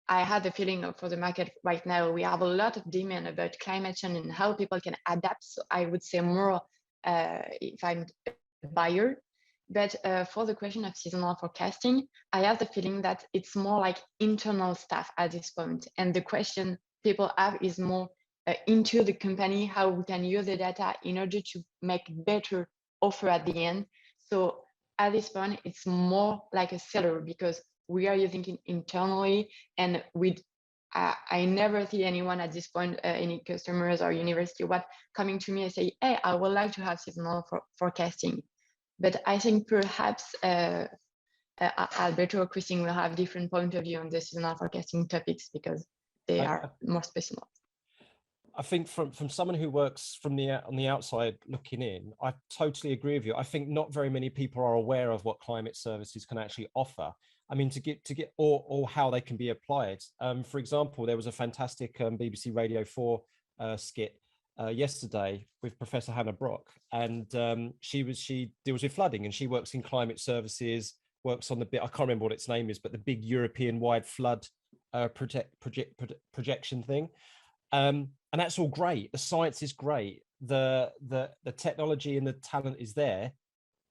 I had the feeling for the market right now, we have a lot of demand about climate change and how people can adapt. So I would say more if I'm a buyer. But for the question of seasonal forecasting, I have the feeling that it's more like internal stuff at this point. And the question people have is more into the company, how we can use the data in order to make better offer at the end. So at this point, it's more like a seller because we are using it internally, and I never see anyone at this point, any customers or university, coming to me and say, hey, I would like to have seasonal forecasting. But I think perhaps Alberto or Kristin will have different point of view on the seasonal forecasting topics because they are more special. I think from someone who works on the outside looking in, I totally agree with you. I think not very many people are aware of what climate services can actually offer. I mean, to get or how they can be applied. For example, there was a fantastic BBC Radio 4 skit yesterday with Professor Hannah Brock, and she deals with flooding, and she works in climate services, works on the bit, I can't remember what its name is, but the big European-wide flood projection thing. And that's all great. The science is great. The technology and the talent is there,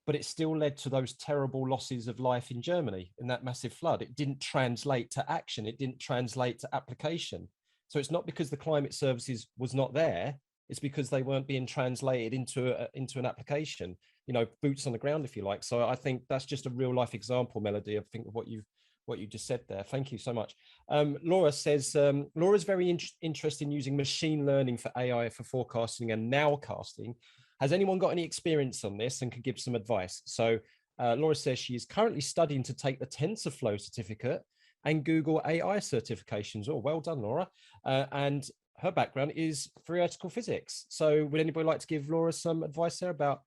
but it still led to those terrible losses of life in Germany in that massive flood. It didn't translate to action. It didn't translate to application. So it's not because the climate services was not there. It's because they weren't being translated into an application, you know, boots on the ground, if you like. So I think that's just a real life example, Melody, I think of what you just said there. Thank you so much. Laura says, Laura's very interested in using machine learning for AI for forecasting and nowcasting. Has anyone got any experience on this and can give some advice? So Laura says she is currently studying to take the TensorFlow certificate and Google AI certifications. Oh, well done, Laura. And her background is theoretical physics. So would anybody like to give Laura some advice there about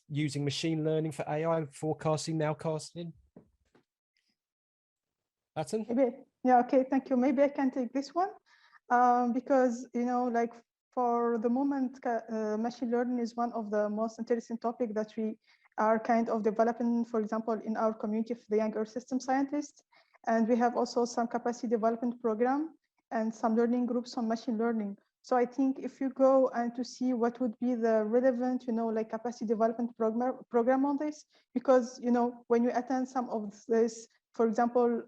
using machine learning for AI forecasting, nowcasting? Patton? Maybe, yeah, okay, thank you. Maybe I can take this one because, you know, like for the moment, machine learning is one of the most interesting topics that we are kind of developing, for example, in our community of the young Earth system scientists. And we have also some capacity development program and some learning groups on machine learning. So I think if you go and to see what would be the relevant, you know, like capacity development program on this, because, you know, when you attend some of this, for example,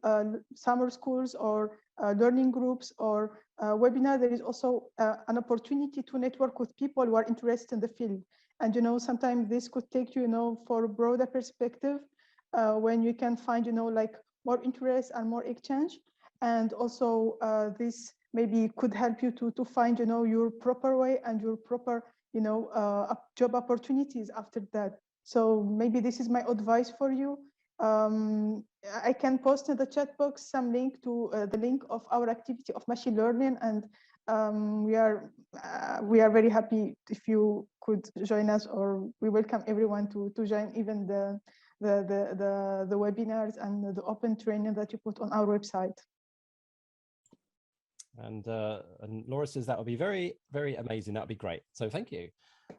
summer schools or learning groups or webinar, there is also an opportunity to network with people who are interested in the field. And, you know, sometimes this could take you, you know, for a broader perspective when you can find, you know, like more interest and more exchange. And also this maybe could help you to find, you know, your proper way and your proper, you know, job opportunities after that. So maybe this is my advice for you. I can post in the chat box some link to the link of our activity of machine learning, and we are very happy if you could join us, or we welcome everyone to join even the webinars and the open training that you put on our website. And Laura says that would be very, very amazing. That would be great. So thank you.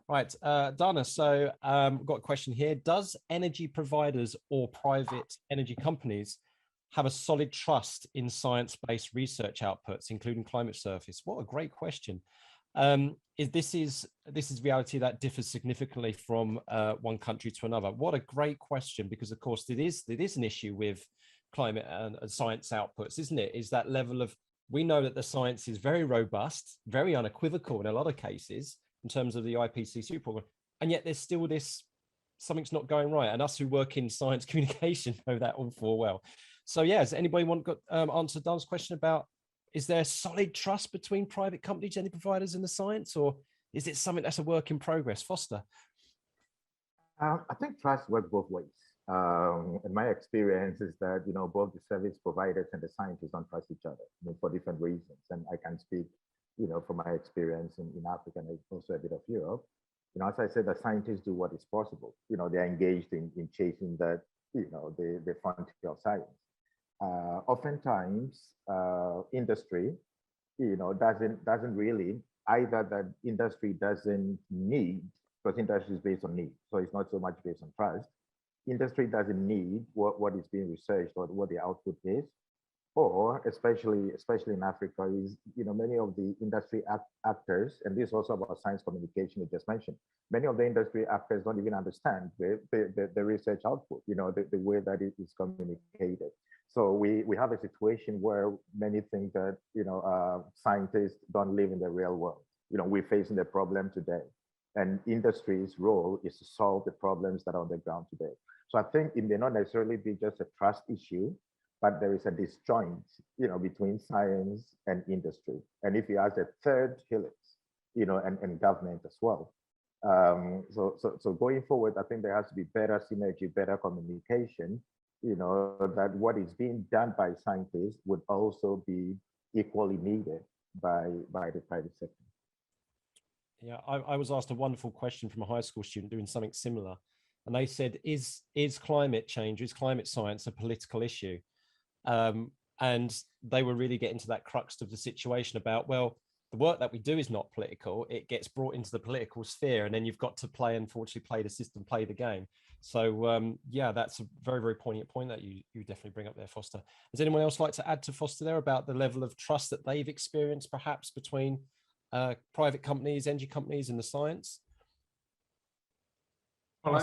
Right, Dana, so we've got a question here. Does energy providers or private energy companies have a solid trust in science-based research outputs, including climate service? What a great question. This is reality that differs significantly from one country to another. What a great question, because of course it is an issue with climate and science outputs, isn't it? Is that level of, we know that the science is very robust, very unequivocal in a lot of cases, in terms of the IPCC program, and yet there's still this, something's not going right. And us who work in science communication know that all full well. So yeah, does anybody want to answer Dan's question about, is there solid trust between private companies, any providers in the science, or is it something that's a work in progress? Foster? I think trust works both ways. And my experience is that, you know, both the service providers and the scientists don't trust each other, you know, for different reasons. And I can speak, you know, from my experience in Africa and also a bit of Europe. You know, as I said, the scientists do what is possible. You know, they're engaged in chasing that, you know, the frontier of science. Oftentimes, industry, you know, doesn't really, either that industry doesn't need, because industry is based on need, so it's not so much based on trust. Industry doesn't need what is being researched or what the output is, or especially in Africa, is, you know, many of the industry actors, and this is also about science communication you just mentioned, many of the industry actors don't even understand the research output, you know, the way that it is communicated. So we have a situation where many think that, you know, scientists don't live in the real world. You know, we're facing the problem today, and industry's role is to solve the problems that are on the ground today. So I think it may not necessarily be just a trust issue, but there is a disjoint, you know, between science and industry. And if you ask a third helix, you know, and government as well. So going forward, I think there has to be better synergy, better communication, you know, that what is being done by scientists would also be equally needed by the private sector. Yeah, I was asked a wonderful question from a high school student doing something similar. And they said, is climate change, is climate science a political issue? And they were really getting to that crux of the situation about, well, the work that we do is not political. It gets brought into the political sphere, and then you've got to unfortunately play the system, play the game. So yeah, that's a very, very poignant point that you definitely bring up there, Foster. Does anyone else like to add to Foster there about the level of trust that they've experienced perhaps between private companies, energy companies, and the science? Well,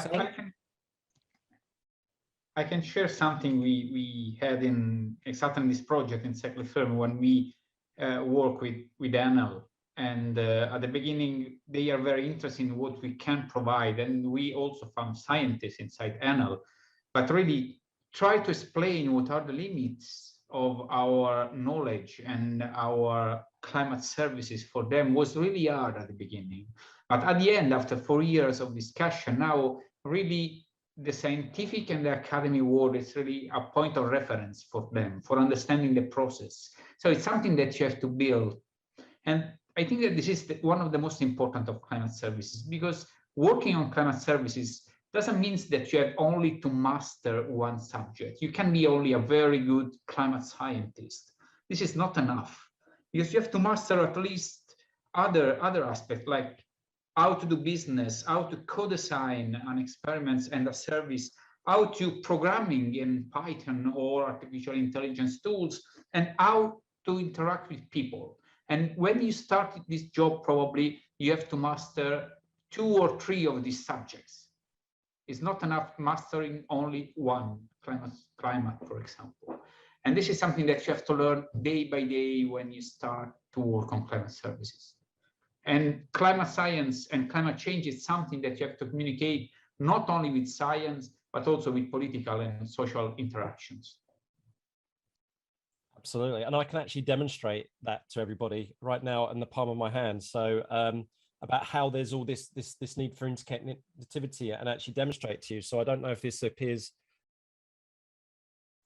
I can share something we had in exactly this project in SECLI-FIRM when we work with Enel. And at the beginning, they are very interested in what we can provide. And we also found scientists inside Enel, but really try to explain what are the limits of our knowledge and our climate services for them was really hard at the beginning. But at the end, after 4 years of discussion, now really the scientific and the academy world is really a point of reference for them, for understanding the process. So it's something that you have to build. And I think that this is one of the most important of climate services, because working on climate services doesn't mean that you have only to master one subject. You can be only a very good climate scientist. This is not enough, because you have to master at least other aspects, like how to do business, how to co-design an experiment and a service, how to programming in Python or artificial intelligence tools, and how to interact with people. And when you start this job, probably you have to master 2 or 3 of these subjects. It's not enough mastering only one, climate, for example. And this is something that you have to learn day by day when you start to work on climate services. And climate science and climate change is something that you have to communicate not only with science, but also with political and social interactions. Absolutely. And I can actually demonstrate that to everybody right now in the palm of my hand. So about how there's all this need for interconnectivity, and actually demonstrate to you. So I don't know if this appears,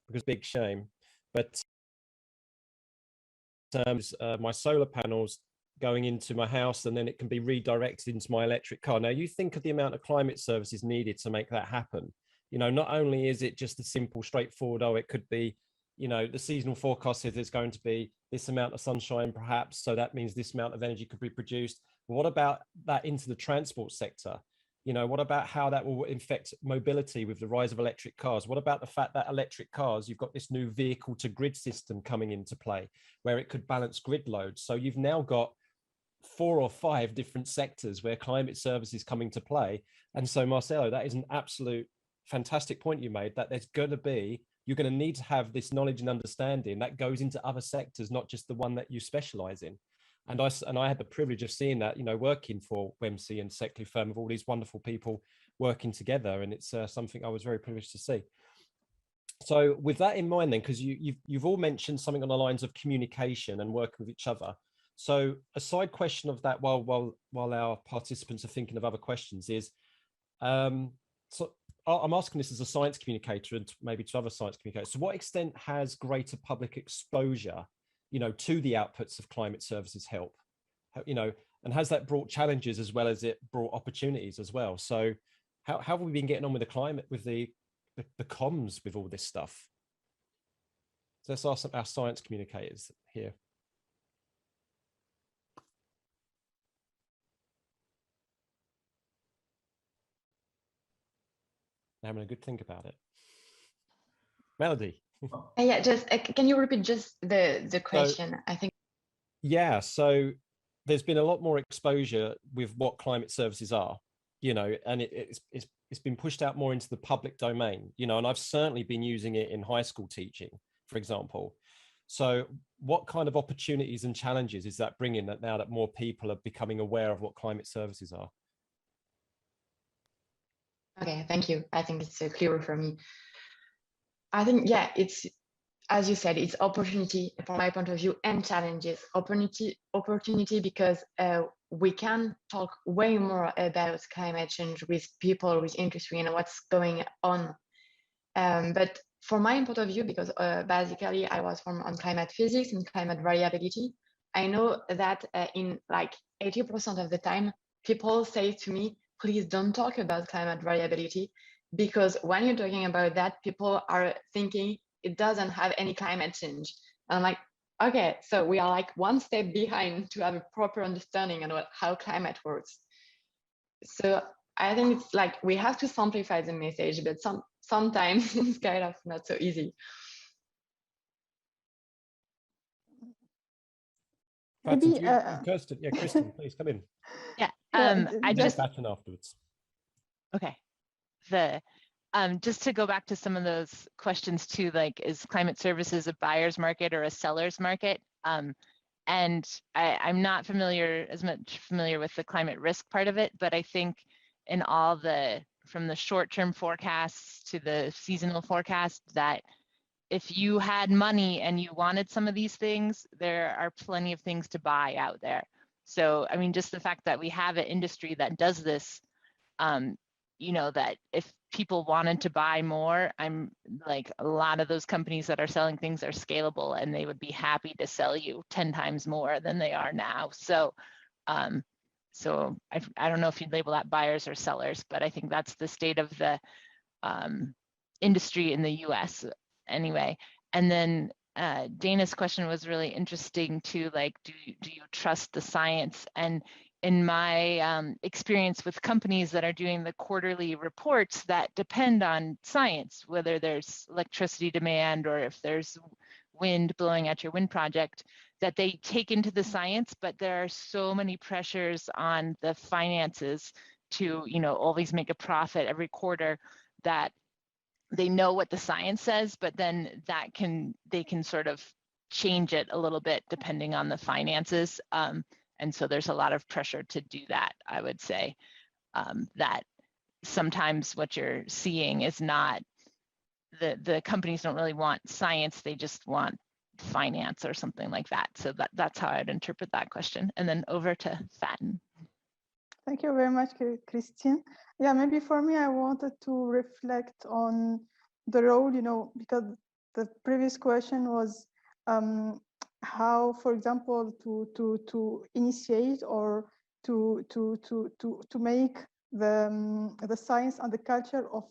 because big shame, but my solar panels going into my house, and then it can be redirected into my electric car. Now you think of the amount of climate services needed to make that happen. You know, not only is it just a simple, straightforward, oh, it could be, you know, the seasonal forecast says there's going to be this amount of sunshine, perhaps, so that means this amount of energy could be produced. But what about that into the transport sector? You know, what about how that will affect mobility with the rise of electric cars? What about the fact that electric cars, you've got this new vehicle to grid system coming into play, where it could balance grid loads. So you've now got 4 or 5 different sectors where climate service is coming to play. And so Marcelo, that is an absolute fantastic point you made, that there's going to be, you're going to need to have this knowledge and understanding that goes into other sectors, not just the one that you specialize in. And I had the privilege of seeing that, you know, working for WEMC and SECLI-FIRM with all these wonderful people working together, and it's something I was very privileged to see. So with that in mind then, because you've all mentioned something on the lines of communication and working with each other. So a side question of that, while our participants are thinking of other questions, is so I'm asking this as a science communicator and maybe to other science communicators. To what extent has greater public exposure, you know, to the outputs of climate services help? You know, and has that brought challenges as well as it brought opportunities as well? So how have we been getting on with the climate, with the comms with all this stuff? So let's ask our science communicators here. Having a good think about it. Melody. Yeah, just can you repeat just the question? So, I think. Yeah, so there's been a lot more exposure with what climate services are, you know, and it's been pushed out more into the public domain, you know, and I've certainly been using it in high school teaching, for example. So what kind of opportunities and challenges is that bringing, that now that more people are becoming aware of what climate services are? Okay, thank you. I think it's clearer for me. I think, yeah, it's, as you said, it's opportunity from my point of view and challenges. Opportunity because we can talk way more about climate change with people, with industry and what's going on. But from my point of view, because basically I was on climate physics and climate variability, I know that in like 80% of the time, people say to me, please don't talk about climate variability, because when you're talking about that, people are thinking it doesn't have any climate change. And I'm like, okay, so we are like one step behind to have a proper understanding on how climate works. So I think it's like we have to simplify the message, but sometimes it's kind of not so easy. Maybe, Kristin, yeah, Kristin, please come in. Yeah, I just Fatten afterwards. Okay, just to go back to some of those questions too, like, is climate services a buyer's market or a seller's market? And I'm not as much familiar with the climate risk part of it, but I think in all from the short-term forecasts to the seasonal forecast, that if you had money and you wanted some of these things, there are plenty of things to buy out there. So, I mean, just the fact that we have an industry that does this, you know, that if people wanted to buy more, I'm like, a lot of those companies that are selling things are scalable and they would be happy to sell you 10 times more than they are now. So, so I don't know if you'd label that buyers or sellers, but I think that's the state of the industry in the US anyway. And then Dana's question was really interesting too, like, do you trust the science? And in my experience with companies that are doing the quarterly reports that depend on science, whether there's electricity demand or if there's wind blowing at your wind project, that they take into the science, but there are so many pressures on the finances to, you know, always make a profit every quarter, that they know what the science says, but then they can sort of change it a little bit depending on the finances. And so there's a lot of pressure to do that, I would say, that sometimes what you're seeing is not, the companies don't really want science, they just want finance or something like that. So that's how I'd interpret that question. And then over to Fatten. Thank you very much, Kristin. Yeah, maybe for me, I wanted to reflect on the role, you know, because the previous question was how, for example, to initiate or to make the science and the culture of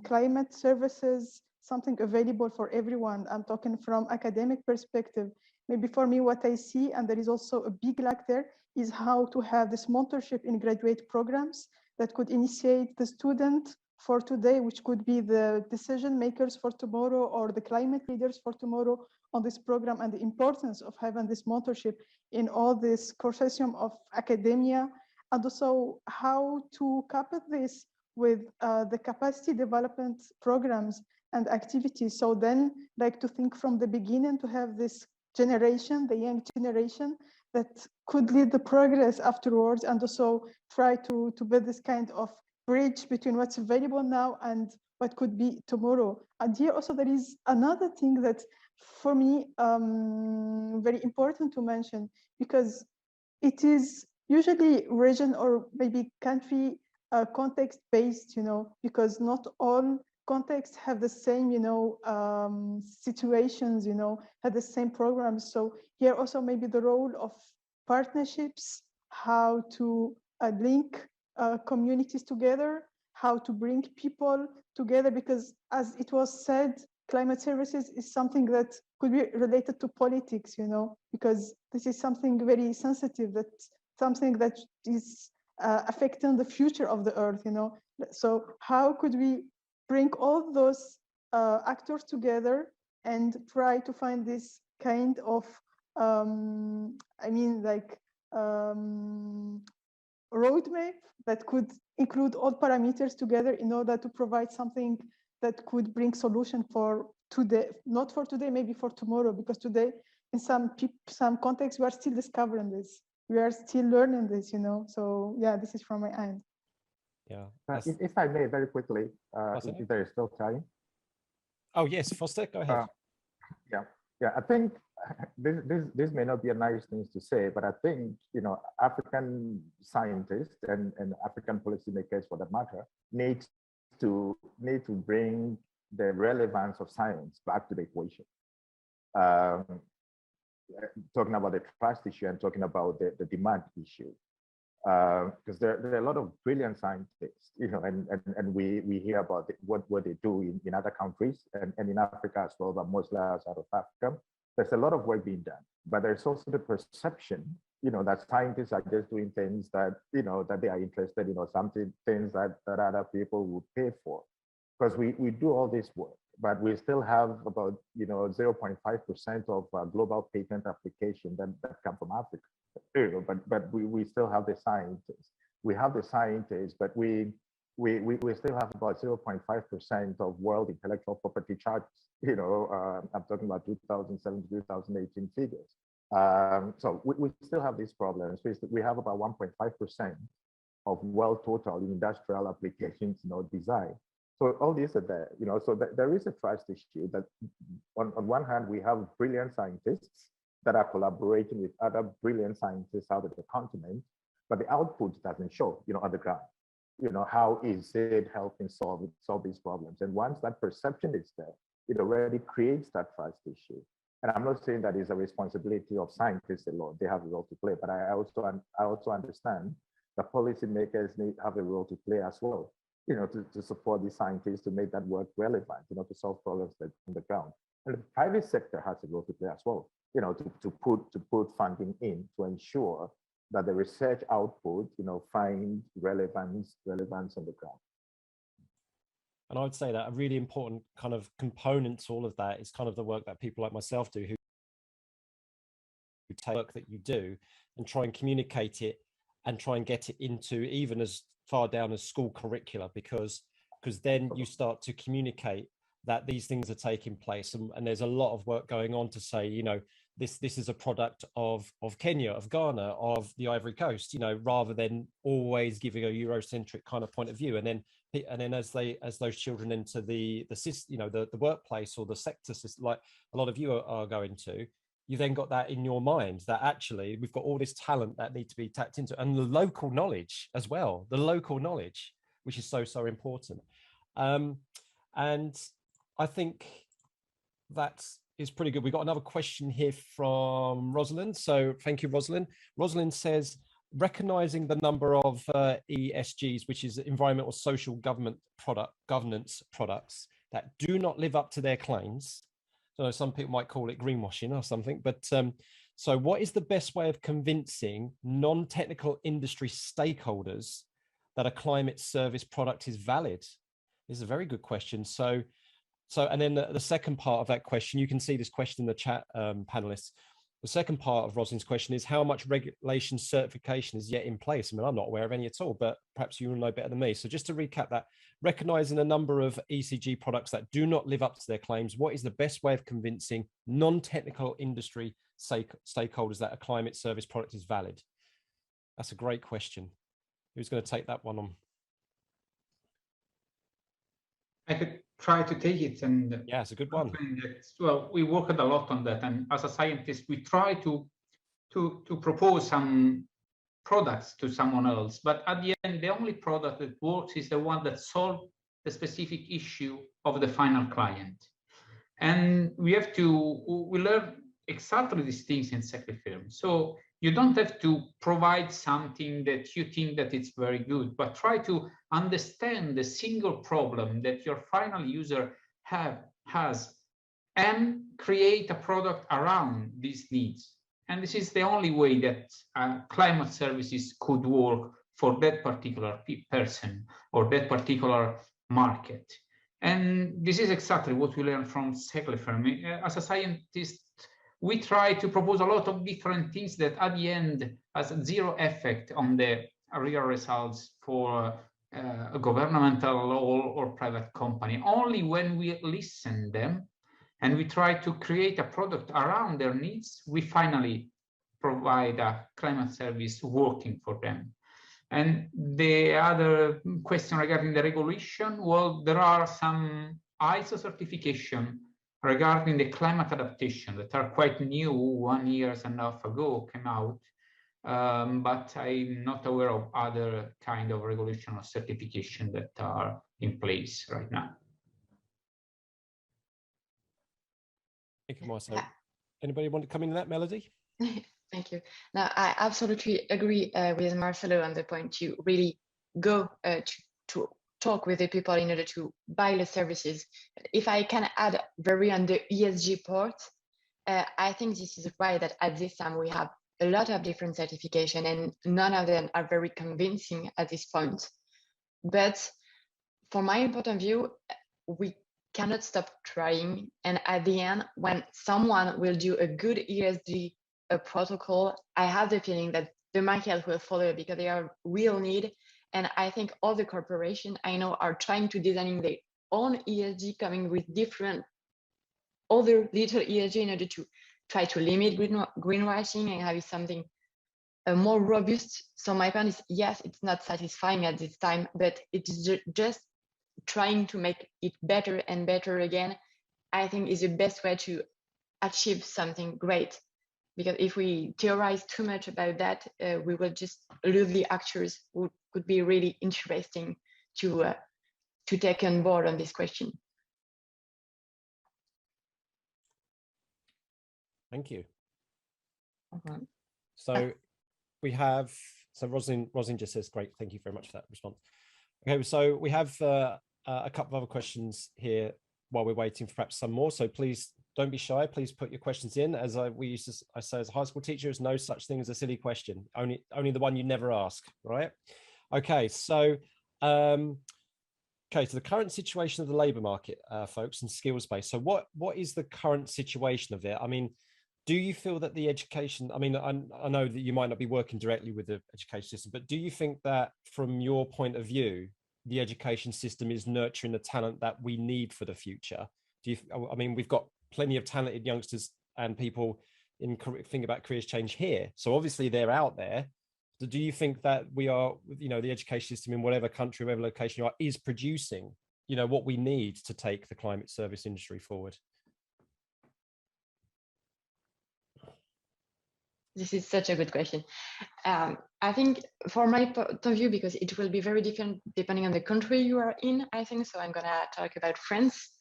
climate services something available for everyone. I'm talking from academic perspective. Maybe for me, what I see, and there is also a big lack there, is how to have this mentorship in graduate programs that could initiate the student for today, which could be the decision makers for tomorrow or the climate leaders for tomorrow on this program, and the importance of having this mentorship in all this consortium of academia, and also how to couple this with the capacity development programs and activities. So then, like, to think from the beginning, to have this generation, the young generation, that could lead the progress afterwards, and also try to build this kind of bridge between what's available now and what could be tomorrow. And here also there is another thing that for me very important to mention, because it is usually region or maybe country context based, because not all contexts have the same, situations, have the same programs. So here also maybe the role of partnerships, how to link communities together, how to bring people together, because as it was said, climate services is something that could be related to politics, because this is something very sensitive, that's something that is affecting the future of the earth, So how could we bring all those actors together and try to find this kind of, roadmap that could include all parameters together in order to provide something that could bring solution for today, not for today, maybe for tomorrow, because today in some contexts we are still discovering this, we are still learning this, So yeah, this is from my end. Yeah. If I may, very quickly, if there is still time. Oh yes, Foster, go ahead. Yeah. I think this may not be a nice thing to say, but I think African scientists and African policymakers, for that matter, need to bring the relevance of science back to the equation. Talking about the trust issue and talking about the demand issue, because there are a lot of brilliant scientists, and we hear about what they do in other countries and in Africa as well, but mostly outside of Africa. There's a lot of work being done, but there's also the perception, that scientists are just doing things that, that they are interested in, or things that other people would pay for. Because we do all this work, but we still have about 0.5% of global patent application that come from Africa. But we still have the scientists. We have the scientists, but we still have about 0.5% of world intellectual property charges. I'm talking about 2007 to 2018 figures. So we still have these problems. We have about 1.5% of world total industrial applications, design. So all these are there, so there is a trust issue that on one hand, we have brilliant scientists that are collaborating with other brilliant scientists out of the continent, but the output doesn't show, on the ground. How is it helping solve these problems? And once that perception is there, it already creates that trust issue. And I'm not saying that it's a responsibility of scientists alone; they have a role to play. But I also understand that policymakers have a role to play as well. To support the scientists to make that work relevant, to solve problems that on the ground. And the private sector has a role to play as well, to put funding in to ensure that the research output, find relevance on the ground. And I would say that a really important kind of component to all of that is kind of the work that people like myself do, who take work that you do and try and communicate it and try and get it into even as far down as school curricula, because then you start to communicate that these things are taking place, and there's a lot of work going on to say, this is a product of Kenya, of Ghana, of the Ivory Coast, rather than always giving a Eurocentric kind of point of view. And then as those children enter the workplace or the sector, like a lot of you are going to, you then got that in your mind that actually we've got all this talent that need to be tapped into, and the local knowledge as well, which is so important. And I think that is pretty good. We got another question here from Rosalind. So thank you, Rosalind. Rosalind says, recognizing the number of ESGs, which is environmental social governance products that do not live up to their claims. So some people might call it greenwashing or something, but so what is the best way of convincing non-technical industry stakeholders that a climate service product is valid? This is a very good question. So and then the second part of that question, you can see this question in the chat, panelists. The second part of Rosalind's question is how much regulation certification is yet in place? I mean, I'm not aware of any at all, but perhaps you will know better than me. So just to recap that, recognizing a number of ECG products that do not live up to their claims, what is the best way of convincing non-technical industry stakeholders that a climate service product is valid? That's a great question. Who's going to take that one on? I could try to take it. And yeah, it's a good one. Well, we worked a lot on that, and as a scientist, we try to propose some products to someone else, but at the end, the only product that works is the one that solves the specific issue of the final client. And we learn exactly these things in SECLI-FIRM. So you don't have to provide something that you think that it's very good, but try to understand the single problem that your final user has and create a product around these needs. And this is the only way that climate services could work for that particular person or that particular market. And this is exactly what we learned from SECLI-FIRM. As a scientist, we try to propose a lot of different things that at the end has zero effect on the real results for a governmental or private company. Only when we listen them and we try to create a product around their needs, we finally provide a climate service working for them. And the other question regarding the regulation, well, there are some ISO certification regarding the climate adaptation that are quite new, 1.5 years ago came out, but I'm not aware of other kind of regulation or certification that are in place right now. Thank you, Marcel. Anybody want to come in that, Melody? Thank you. Now, I absolutely agree with Marcelo on the point to really go to talk with the people in order to buy the services. If I can add very on the ESG part, I think this is why that at this time we have a lot of different certification and none of them are very convincing at this point. But from my point of view, we cannot stop trying. And at the end, when someone will do a good ESG protocol, I have the feeling that the market will follow because they are real need. And I think all the corporations I know are trying to design their own ESG, coming with different other little ESG in order to try to limit greenwashing and have something more robust. So my point is, yes, it's not satisfying at this time, but it's just trying to make it better and better again, I think is the best way to achieve something great. Because if we theorize too much about that, we will just lose the actors who could be really interesting to take on board on this question. Thank you. Okay. So we have, so Rosin just says, great, thank you very much for that response. Okay, so we have a couple of other questions here while we're waiting for perhaps some more. So please don't be shy. Please put your questions in. As I say as a high school teacher, there's no such thing as a silly question. Only the one you never ask, right? Okay, so so the current situation of the labour market, folks, and skills space. So what is the current situation of it? I mean, do you feel that the education, I mean, I know that you might not be working directly with the education system, but do you think that from your point of view, the education system is nurturing the talent that we need for the future? Do you, I mean, we've got plenty of talented youngsters and people in think about careers change here. So obviously they're out there. So do you think that we are, you know, the education system in whatever country, whatever location you are, is producing, you know, what we need to take the climate service industry forward? This is such a good question. I think for my point of view, because it will be very different depending on the country you are in, I think, so I'm gonna talk about France.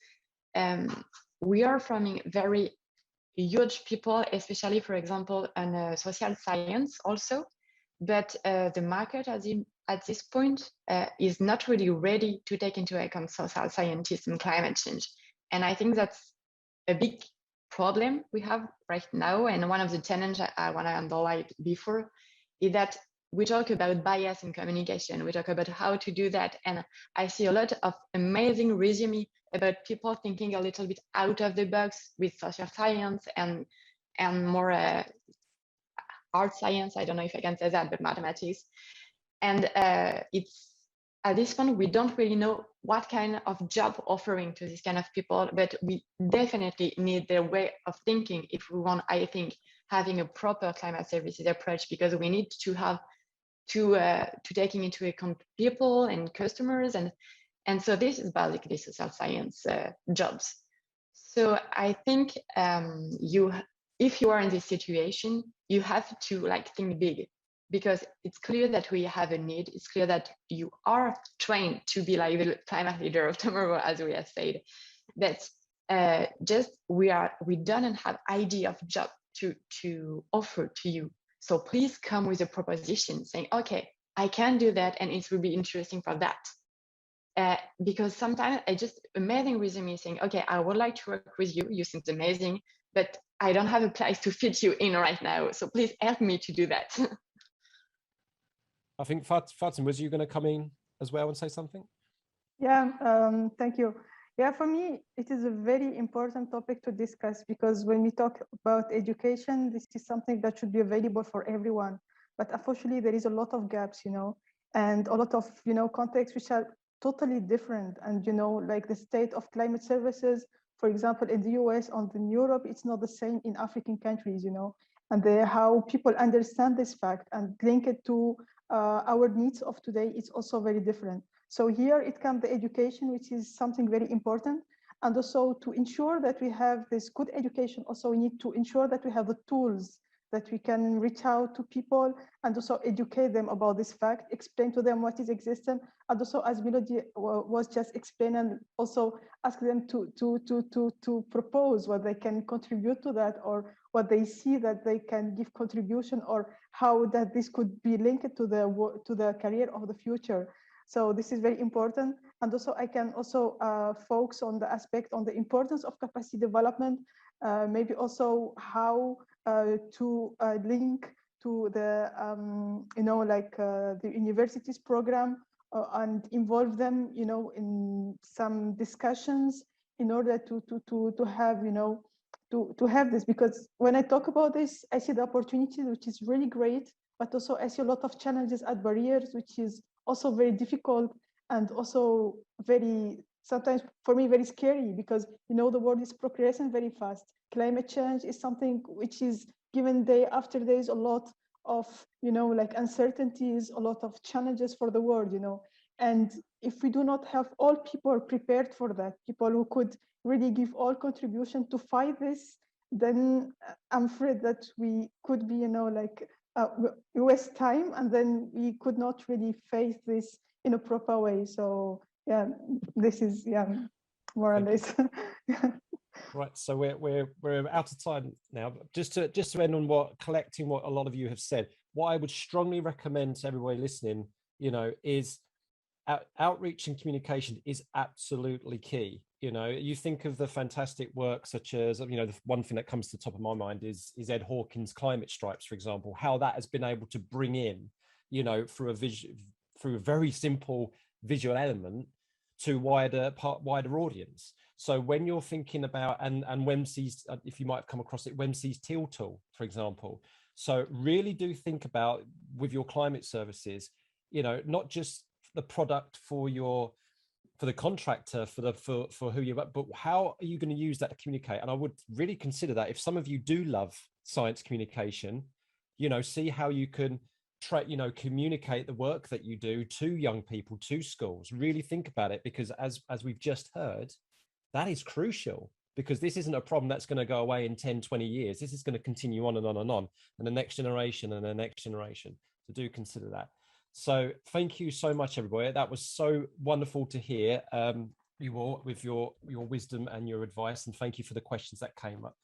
We are forming very huge people, especially, for example, on social science also, but the market at this point is not really ready to take into account social scientists and climate change. And I think that's a big problem we have right now. And one of the challenges I want to underline before is that we talk about bias in communication. We talk about how to do that. And I see a lot of amazing resume about people thinking a little bit out of the box with social science and more art science. I don't know if I can say that, but mathematics. And it's at this point, we don't really know what kind of job offering to this kind of people, but we definitely need their way of thinking if we want, I think, having a proper climate services approach, because we need to have to taking into account people and customers, and so this is basically social science jobs. So I think if you are in this situation, you have to like think big, because it's clear that we have a need. It's clear that you are trained to be like the climate leader of tomorrow, as we have said. That just we don't have idea of job to offer to you. So please come with a proposition saying, okay, I can do that, and it will be interesting for that. Because sometimes I just amazing resume saying, okay, I would like to work with you. You seem amazing, but I don't have a place to fit you in right now. So please help me to do that. I think Fatin, was you going to come in as well and say something? Yeah, thank you. Yeah, for me, it is a very important topic to discuss, because when we talk about education, this is something that should be available for everyone. But unfortunately, there is a lot of gaps, and a lot of, contexts which are totally different. And, like the state of climate services, for example, in the US and in Europe, it's not the same in African countries, and how people understand this fact and link it to our needs of today, it's also very different. So here it comes the education, which is something very important. And also to ensure that we have this good education, also we need to ensure that we have the tools that we can reach out to people and also educate them about this fact, explain to them what is existent. And also, as Melody was just explaining, also ask them to propose what they can contribute to that, or what they see that they can give contribution, or how that this could be linked to the career of the future. So this is very important. And also I can also focus on the aspect on the importance of capacity development, maybe also how to link to the, the universities program and involve them, in some discussions in order to have, to have this. Because when I talk about this, I see the opportunities, which is really great, but also I see a lot of challenges and barriers, which is also very difficult, and also very, sometimes for me, very scary, because, the world is progressing very fast. Climate change is something which is given day after day, a lot of, like uncertainties, a lot of challenges for the world, and if we do not have all people prepared for that, people who could really give all contribution to fight this, then I'm afraid that we could be, waste time, and then we could not really face this in a proper way. So yeah, this is more or less. Right, so we're out of time now. But just to end on collecting what a lot of you have said, what I would strongly recommend to everybody listening, is outreach and communication is absolutely key. You think of the fantastic work such as, the one thing that comes to the top of my mind is Ed Hawkins' climate stripes, for example, how that has been able to bring in, through a very simple visual element to wider audience. So when you're thinking about, and WEMC's, if you might have come across it, WEMC's Teal tool, for example. So really do think about, with your climate services, not just the product for the contractor, for who you're, but how are you going to use that to communicate? And I would really consider that if some of you do love science communication, see how you can communicate the work that you do to young people, to schools. Really think about it, because as we've just heard, that is crucial, because this isn't a problem that's going to go away in 10, 20 years. This is going to continue on and on and on, and the next generation and the next generation. So do consider that. So thank you so much, everybody. That was so wonderful to hear you all with your wisdom and your advice, and thank you for the questions that came up.